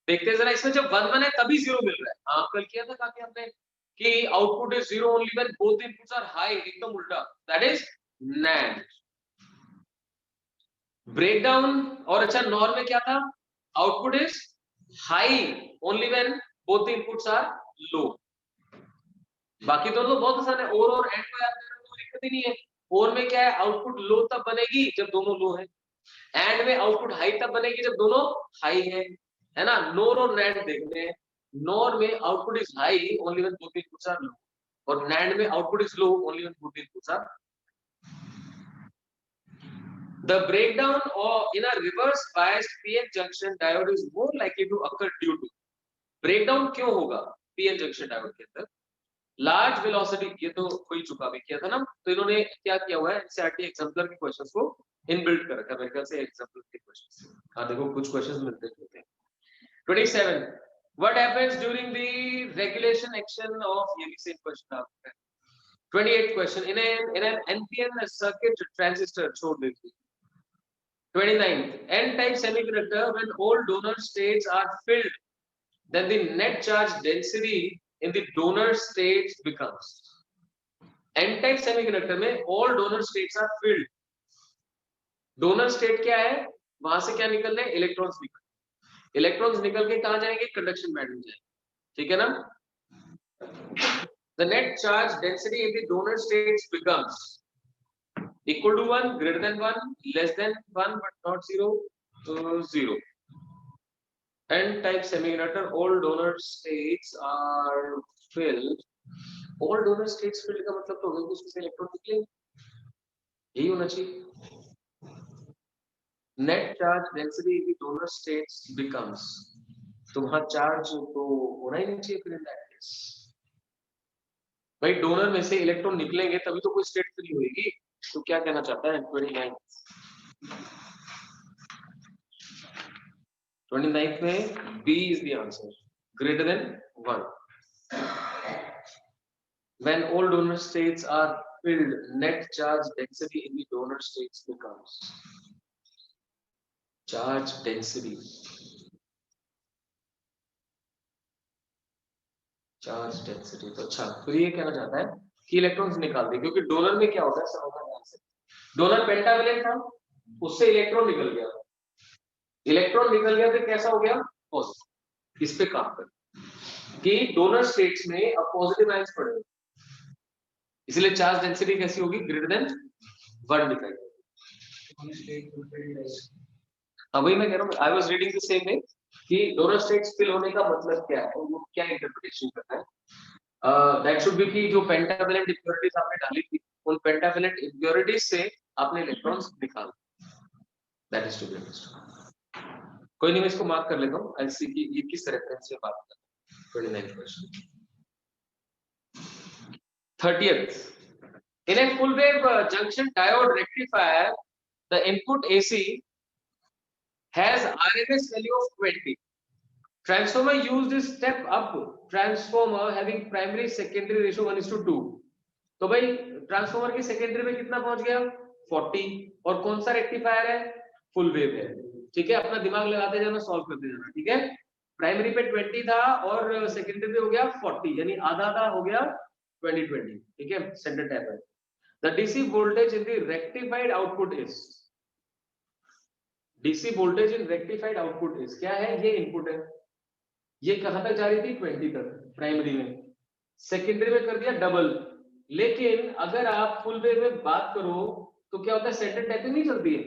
देखते हैं जरा इसमें, जब 1 1 है तभी 0 मिल रहा है। हाँ कल किया था काफी आपने कि output is 0 only when both inputs are high, एकदम उल्टा, दैट इज NAND। ब्रेकडाउन और अच्छा नॉर में क्या था? Output is high only when both inputs are low. बाकी दोनों तो बहुत आसान है, और एंड को याद करने में कोई दिक्कत ही नहीं है। और में क्या है, आउटपुट लो तब बनेगी जब दोनों लो है, एंड में आउटपुट हाई तब बनेगी जब दोनों हाई है ना। नोर और नैंड देखते हैं, नोर में output is high only when both inputs are low, और नैंड में output is low only when both inputs are. The breakdown or in a reverse biased PN junction diode is more likely to occur due to, breakdown क्यों होगा PN junction diode के अंदर? लार्ज वेलोसिटी, ये तो कोई चुका भी किया था ना, तो इन्होंने क्या किया हुआ है, एनसीईआरटी एग्जाम्पलर के क्वेश्चंस को इनबिल्ट कर रखा है मेरे ख्याल से, एग्जाम्पलर के क्वेश्चंस। हाँ देखो कुछ क्वेश्चंस मिलते होते हैं। 27 what happens during the regulation action of, ये भी सेम क्वेश्चन आपका है। 28 question, in an NPN circuit transistor, छोड़ देती। 29th n-type semiconductor, when all donor states are filled, then the net charge density in the donor states becomes, n-type semiconductor में all donor states are filled, donor state क्या है, वहां से क्या निकल रहे हैं, इलेक्ट्रॉन्स निकल, इलेक्ट्रॉन्स निकल के कहां जाएंगे, कंडक्शन बैंड में जाएंगे, ठीक है ना। the net charge density in the donor states becomes equal to 1, greater than 1, less than 1 but not 0, 0। n-type semiconductor, all donor states are filled, all donor states filled का मतलब तो होगा उसमें से इलेक्ट्रॉन निकलेंगे, यही होना चाहिए। net charge density in the donor states becomes, तो वहां चार्ज तो होना ही नहीं चाहिए फिर इन दैट केस, भाई डोनर में से इलेक्ट्रॉन निकलेंगे तभी तो कोई स्टेट फ्री होगी। तो क्या कहना चाहता है 29th में B is the answer, greater than 1। When all donor states are filled, net charge density in the donor states becomes, charge density, charge density। तो अच्छा, तो ये कहना चाहता है कि इलेक्ट्रॉन्स निकाल दे, क्योंकि डोनर में क्या होता है समझना ध्यान से, डोनर पेंटावैलेंट था, उससे इलेक्ट्रॉन निकल गया, इलेक्ट्रॉन निकल गया तो कैसा हो गया, पॉजिटिव। इस पे काम कर कि डोनर स्टेट्स में अब पॉजिटिव आयंस पड़े, इसलिए चार्ज डेंसिटी कैसी होगी, ग्रेटर देन 1 दिखाई। अब वही मैं कह रहा हूँ, I was reading the same way कि डोनर स्टेट्स फिल होने का मतलब क्या है, वो क्या इंटरप्रिटेशन करना है। दैट शुड बी कि जो पेंटावैलेंट इम्प्योरिटीज आपने डाली थी, उन पेंटावैलेंट इम्प्योरिटीज से आपने इलेक्ट्रॉन्स निकाले, that is to be understood. कोई नहीं, मैं इसको मार्क कर लेता हूँ, आई सी की ये किस रेफरेंस से बात कर रहा है। 29 question. 30th In a full wave junction diode rectifier, the input AC has RMS value of 20. Transformer used is step up transformer having primary secondary ratio 1:2. तो भाई ट्रांसफॉर्मर की सेकेंडरी में कितना पहुंच गया 40, और कौन सा रेक्टिफायर है फुल वेव है। ठीक है, अपना दिमाग लगाते जाना, सॉल्व करते जाना। ठीक है, प्राइमरी पे 20 था और सेकेंडरी पे हो गया 40, यानी आधा आधा हो गया 20-20। ठीक है, सेंटर टैप है। The DC voltage in the rectified output is, DC voltage in rectified output is क्या है, ये इनपुट है, ये कहां तक जा रही थी 20 तक प्राइमरी में, सेकेंडरी में कर दिया डबल। लेकिन अगर आप फुल वेव में बात करो तो क्या होता है, सेंटर टैपिंग नहीं चलती है,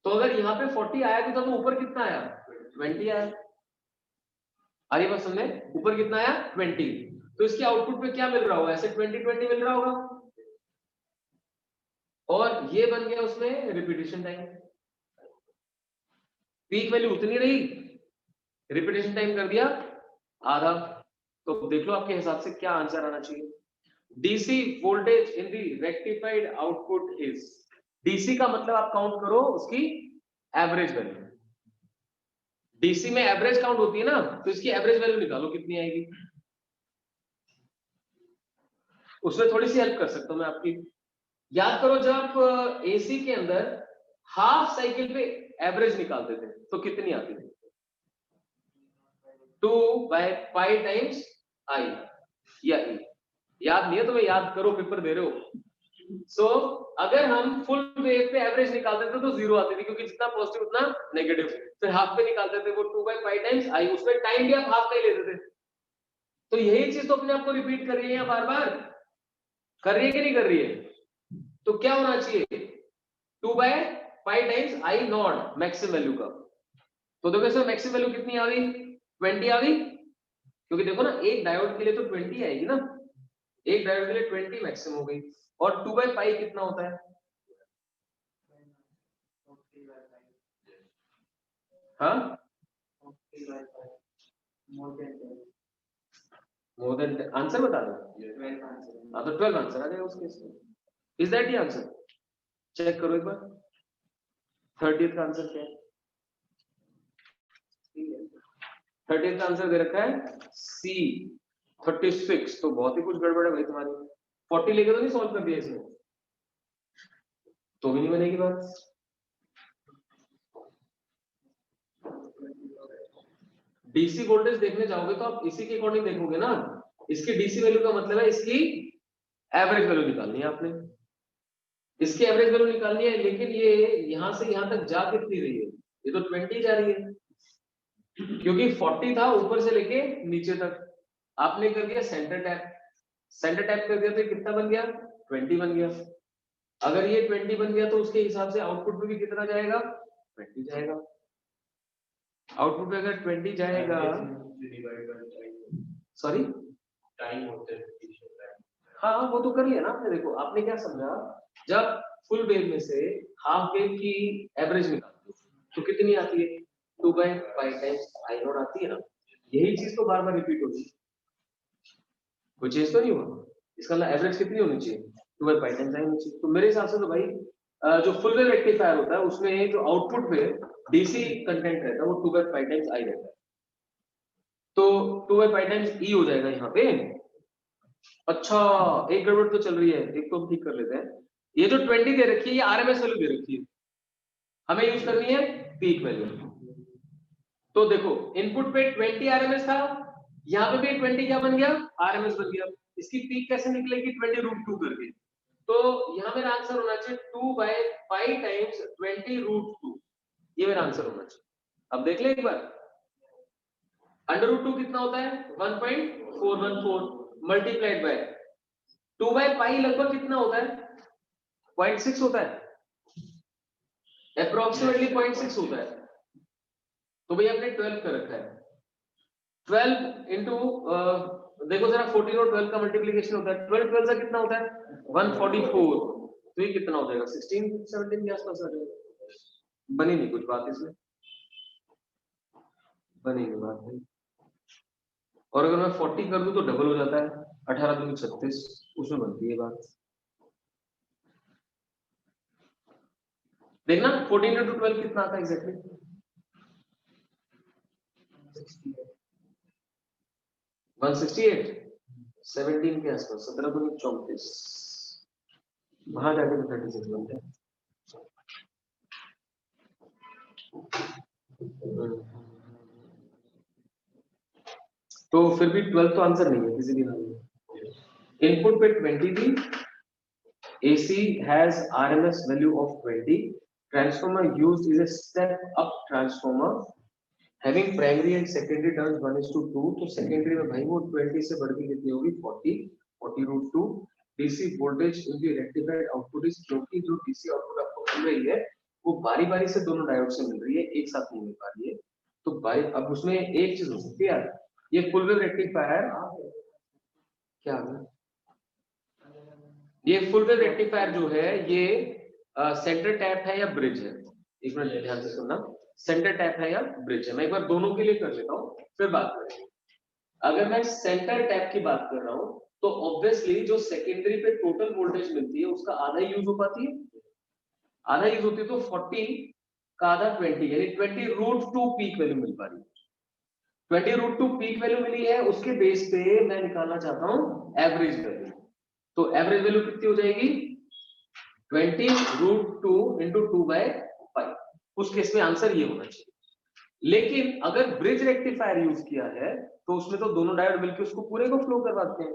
तो अगर यहाँ पे 40 आया भी था तो ऊपर कितना आया 20 आया। अरे बात समझे, ऊपर कितना आया 20, तो इसके आउटपुट पे क्या मिल रहा होगा, ऐसे 20-20 मिल रहा होगा, और ये बन गया उसमें रिपीटेशन टाइम। पीक वैल्यू उतनी रही, रिपीटेशन टाइम कर दिया आधा। तो देख लो आपके हिसाब से क्या आंसर आना चाहिए। DC voltage in the rectified output is, DC का मतलब आप काउंट करो उसकी एवरेज वैल्यू, डीसी में एवरेज काउंट होती है ना, तो इसकी एवरेज वैल्यू निकालो कितनी आएगी, उसमें थोड़ी सी हेल्प कर सकता हूं मैं आपकी। याद करो जब आप एसी के अंदर हाफ साइकिल पे एवरेज निकालते थे तो कितनी आती थी, 2/π टाइम्स आई या ई। याद नहीं है तो मैं याद करो, पेपर दे रहे हो। सो अगर हम फुल वेव पे एवरेज निकालते थे तो 0 आती थी, क्योंकि जितना पॉजिटिव उतना नेगेटिव। फिर हाफ पे निकालते थे वो 2/π टाइम्स आई, उसमें टाइम भी आप हाफ का ही लेते थे। तो यही चीज तो अपने आप को रिपीट कर रही है बार बार, कर रही है कि नहीं कर रही है। तो क्या होना चाहिए 2/π times I naught maximum value का। तो देखो इसमें मैक्सिमम वैल्यू कितनी आ गई 20 आ गई, क्योंकि देखो ना एक डायोड के लिए तो 20 आएगी ना, एक डायोड के लिए 20 मैक्सिमम हो गई। और 2/π कितना होता है, हाँ मोर देन आंसर बता दो। हाँ तो 12 आंसर आ जाएगा उस केस में। Is that the answer, check करो एक बार 30th का आंसर क्या है। 30th का आंसर दे रखा है सी 36, तो बहुत ही कुछ गड़बड़ है भाई तुम्हारी। 40 लेके तो नहीं सॉल्व कर दिया इसमें, तो भी नहीं बनेगी बात। डीसी वोल्टेज देखने जाओगे तो आप इसी के अकॉर्डिंग देखोगे ना, इसकी डीसी वैल्यू का मतलब है इसकी एवरेज वैल्यू निकालनी है आपने, इसकी एवरेज वैल्यू निकालनी है। लेकिन ये यहां से यहां तक जा कितनी रही है, ये तो 20 जा रही है, क्योंकि 40 था ऊपर से लेके नीचे तक। आपने कर दिया सेंटर टैप, सेंटर टैप कर दिया तो कितना बन गया 20 बन गया। अगर ये 20 बन गया तो उसके हिसाब से आउटपुट में भी कितना जाएगा 20 जाएगा। आउटपुट में अगर 20 जाएगा, सॉरी टाइम होते हैं, हाँ वो तो कर लिया ना आपने। देखो आपने क्या समझा, जब फुल वेव में से हाफ वेव की एवरेज निकालते तो कितनी आती है 2/π टाइम्स आई नॉट आती है ना। यही चीज तो बार बार रिपीट होगी, कोई चीज तो नहीं हुआ। इसका मतलब एवरेज कितनी होनी चाहिए 2/π टाइम्स आई होनी चाहिए। तो मेरे हिसाब से तो भाई जो फुल वेव रेक्टिफायर होता है उसमें जो आउटपुट में डीसी कंटेंट रहता है वो 2/π टाइम्स आई रहता है, तो 2/π टाइम्स ई हो जाएगा यहाँ पे। अच्छा एक गड़बड़ तो चल रही है, एक तो हम ठीक कर लेते हैं। ये जो 20 दे रखी है ये आरएमएस वैल्यू दे रखी है, हमें यूज करनी है पीक वैल्यू। तो देखो इनपुट पे 20 आरएमएस था, यहाँ पे भी 20 क्या बन गया आरएमएस बन गया। इसकी पीक कैसे निकलेगी 20√2 करके, तो यहाँ मेरा आंसर होना चाहिए 2/π टाइम्स 20√2, ये मेरा आंसर होना चाहिए। अब देख ले एक बार, √2 कितना होता है 1.414 मल्टीप्लाइड बाय 2/π लगभग कितना होता है 0.6 होता है, अप्रोक्सीमेटली 0.6 होता है। तो भैया आपने 12 कर रखा है, 12 इंटू देखो जरा 14 और 12 का मल्टीप्लिकेशन होता है, 12 से कितना होता है 144, तो ये कितना हो जाएगा 16-17 के आसपास आ जाएगा। बनी नहीं कुछ बात इसमें, बनी नहीं बात है। और अगर मैं 40 कर दूं तो डबल हो जाता है 18 दूनी 36, उसमें बनती है बात। देखना 14 into 12 कितना आता है एग्जैक्टली? 168, 17 के आसपास, 17 दूनी 34, वहां जाके तो 36 बनते हैं। तो फिर भी 12 तो आंसर नहीं है किसी भी हाल में। इनपुट पे 20 थी, AC has RMS value of 20, transformer used is a step up transformer having primary and secondary turns 1:2, तो secondary में भाई वो 20 से बढ़ के कितनी होगी 40/√2। DC voltage in the rectified output is, क्योंकि जो DC आउटपुट आपको मिल रही है वो बारी बारी से दोनों डायोड से मिल रही है, एक साथ नहीं मिल पा रही है, तो बारी अब उसमें एक चीज हो सकती है यार, ये फुल वेव रेक्टिफायर क्या है, ये फुल वेव रेक्टिफायर जो है ये सेंटर टैप है या ब्रिज है? एक मिनट ध्यान से सुनना, सेंटर टैप है या ब्रिज है? मैं एक बार दोनों के लिए कर लेता हूँ फिर बात करेंगे। अगर मैं सेंटर टैप की बात कर रहा हूँ तो ऑब्वियसली जो सेकेंडरी पे टोटल वोल्टेज मिलती है उसका आधा यूज हो पाती है, आधा यूज होती है, तो 40 का आधा 20 यानी 20√2 पीक वैल्यू मिल पा रही है। 20√2 पीक वैल्यू मिली है, उसके बेस पे मैं निकालना चाहता हूँ एवरेज वैल्यू, तो एवरेज वैल्यू कितनी हो जाएगी 20√2 into 2/5, उस केस में आंसर ये होना चाहिए। लेकिन अगर ब्रिज रेक्टिफायर यूज किया है तो उसमें तो दोनों डायोड मिलकर उसको पूरे को फ्लो करवाते हैं,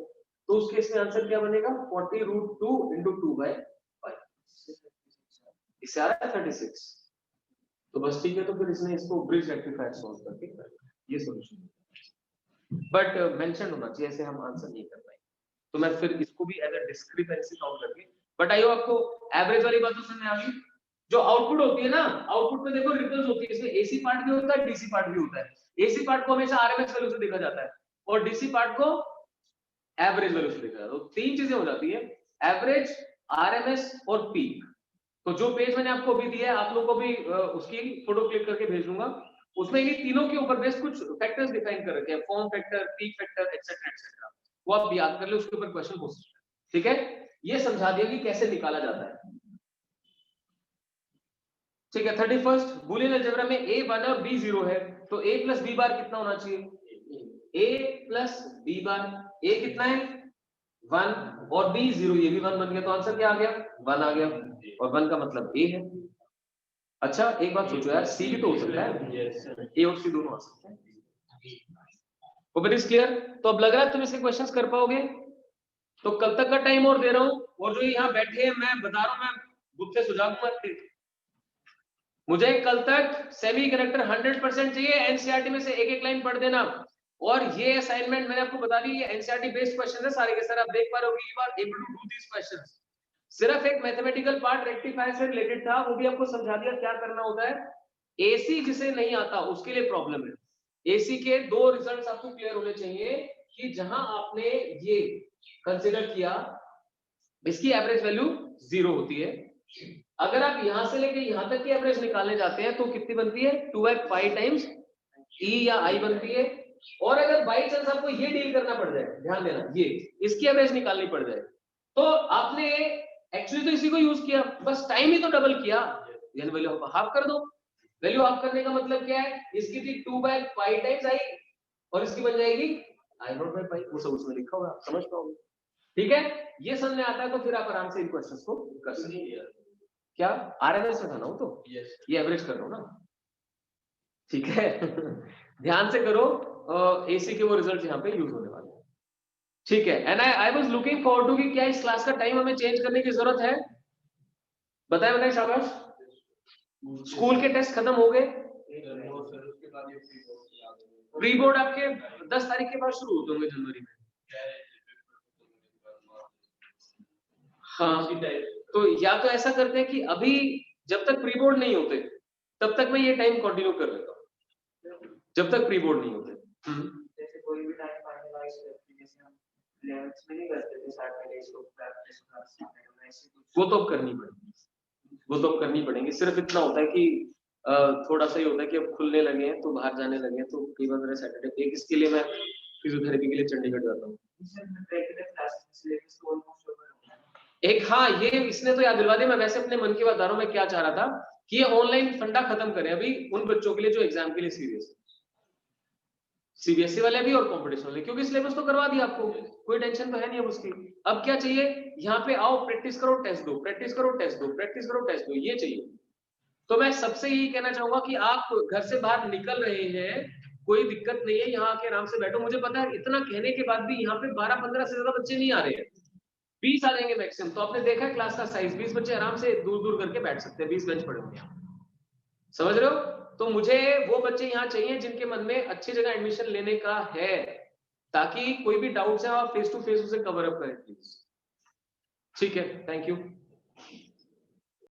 तो उस केस में आंसर क्या बनेगा 40√2 into 2/5, इससे आ रहा है 36, तो बस ठीक है, तो फिर इसने इसको ब्रिज रेक्टिफायर सॉल्व करके ये सॉल्यूशन, बट मेंशन होना चाहिए, ऐसे हम आंसर नहीं कर पाएंगे, तो मैं फिर इसको भी एज अ डिस्क्रिपेंसी काउंट करके, बट आइयो आपको एवरेज वाली बात तो समझ में आ गई। जो आउटपुट होती है ना, आउटपुट में देखो रिपल्स होती है, इसमें एसी पार्ट भी होता है, डीसी पार्ट भी होता है। एसी पार्ट को हमेशा आरएमएस वैल्यू से देखा जाता है और डीसी पार्ट को एवरेज वैल्यू से देखा जाता है, तो तीन चीजें हो जाती है, एवरेज, आरएमएस और पीक। तो जो पेज मैंने आपको अभी दिया है, आप लोगों को भी उसकी फोटो क्लिक करके भेज दूंगा, उसमें ये तीनों के ऊपर बेस कुछ फैक्टर्स डिफाइन कर रखे हैं, form factor, peak factor, etcetera etcetera, वो आप याद कर ले, उसके ऊपर क्वेश्चन हो सकता है, ठीक है। ये समझा दिया कि कैसे निकाला जाता है, ठीक है। 31st बूलियन अलजेब्रा में a 1 और b 0 है, तो a प्लस b बार कितना होना चाहिए, a plus b bar, a कितना है 1 और b 0, ये भी 1 बन गया, तो आंसर क्या आ गया 1 आ गया, और 1 का मतलब a है। अच्छा एक बात सोचो यार, c भी तो हो सकता है, a और c दोनों आ सकते हैं, ओके इज क्लियर। तो अब लग रहा है तुम इसके क्वेश्चंस कर पाओगे, तो कल तक का टाइम और दे रहा हूं, और जो यहाँ बैठे हैं मैं बता रहा हूं, मैं बुक से सुझाव दूंगा, मुझे कल तक सेमीकंडक्टर 100% चाहिए, एनसीईआरटी में से एक एक लाइन पढ़ देना, और ये असाइनमेंट मैंने आपको बता दी, ये एनसीईआरटी बेस्ड क्वेश्चन है सारे के सारे, आप देख पा रहे हो कि you are able to do these questions. सिर्फ एक मैथमेटिकल पार्ट रेक्टिफायर से रिलेटेड था, वो भी आपको समझा दिया क्या करना होता है। एसी जिसे नहीं आता उसके लिए प्रॉब्लम है, एसी के दो रिजल्ट्स आपको क्लियर होने चाहिए कि जहां आपने ये कंसीडर किया इसकी एवरेज वैल्यू 0 होती है, अगर आप यहां से लेके यहां तक की एवरेज निकालने जाते हैं तो कितनी बनती है 2/5 टाइम्स E या I बनती है, और अगर बाई चांस आपको ये डील करना पड़ जाए, ध्यान देना, ये इसकी एवरेज निकालनी पड़ जाए, तो आपने एक्चुअली तो इसी को यूज किया, बस टाइम ही तो डबल किया, यानी वैल्यू हाफ कर दो। वैल्यू हाफ करने का मतलब क्या है, इसकी थी 2/5 टाइम्स I और इसकी बन जाएगी I0/5, वो सब उसमें लिखा होगा, समझ पाओगे, ठीक है। ये समझ में आता है तो फिर आप आराम से इन क्वेश्चंस को कर सकते हैं। क्या आरएमएस में था ना वो, तो ये एवरेज कर रहा हूं ना, ठीक है। ध्यान से करो, एसी के वो रिजल्ट यहाँ पे यूज होने वाले हैं, ठीक है। And I was looking forward to कि क्या इस क्लास का टाइम हमें चेंज करने की जरूरत है, बताएं शाबाश। स्कूल के टेस्ट खत्म हो गए, प्री बोर्ड आपके 10 तारीख के बाद शुरू होते होंगे जनवरी में, हाँ, तो या तो ऐसा करते हैं कि अभी जब तक प्री बोर्ड नहीं होते तब तक मैं ये टाइम कंटिन्यू कर लेता हूँ, जब तक प्री बोर्ड नहीं होते। जैसे कोई भी टाइम फाइनलाइज करते हैं, जैसे हम 11th में नहीं करते थे सैटरडे को प्रैक्टिस क्लास, वो तो अब करनी पड़ेगी, वो तो अब करनी पड़ेगी। सिर्फ इतना होता है कि थोड़ा सा ही होता है कि अब खुलने लगे हैं तो बाहर जाने लगे हैं, तो कई बार मेरा सैटरडे, एक इसके लिए मैं फिजियोथेरेपी के लिए चंडीगढ़ जाता हूँ, एक, हाँ ये इसने तो याद दिलवा दिया, मैं वैसे अपने मन की बात बता रहा हूँ, मैं क्या चाह रहा था कि ये ऑनलाइन फंडा खत्म करें अभी उन बच्चों के लिए जो एग्जाम के लिए सीरियस है, सीबीएसई वाले भी और कॉम्पिटिशन वाले, क्योंकि सिलेबस तो करवा दिया आपको, कोई टेंशन तो है नहीं अब उसकी। अब क्या चाहिए, यहाँ पे आओ, प्रैक्टिस करो, टेस्ट दो, प्रैक्टिस करो, टेस्ट दो, प्रैक्टिस करो, टेस्ट दो, ये चाहिए। तो मैं सबसे यही कहना चाहूंगा कि आप घर से बाहर निकल रहे हैं, कोई दिक्कत नहीं है, यहाँ आके आराम से बैठो। मुझे पता है इतना कहने के बाद भी यहाँ पे 12-15 से ज्यादा बच्चे नहीं आ रहे हैं, 20 आ जाएंगे मैक्सिमम। तो आपने देखा है क्लास का साइज, 20 बच्चे आराम से दूर दूर करके बैठ सकते हैं, 20 बेंच पड़े होंगे यहाँ, समझ रहे हो। तो मुझे वो बच्चे यहाँ चाहिए जिनके मन में अच्छी जगह एडमिशन लेने का है, ताकि कोई भी डाउट्स है आप फेस टू फेस उसे कवर अप करें प्लीज। ठीक है, थैंक यू।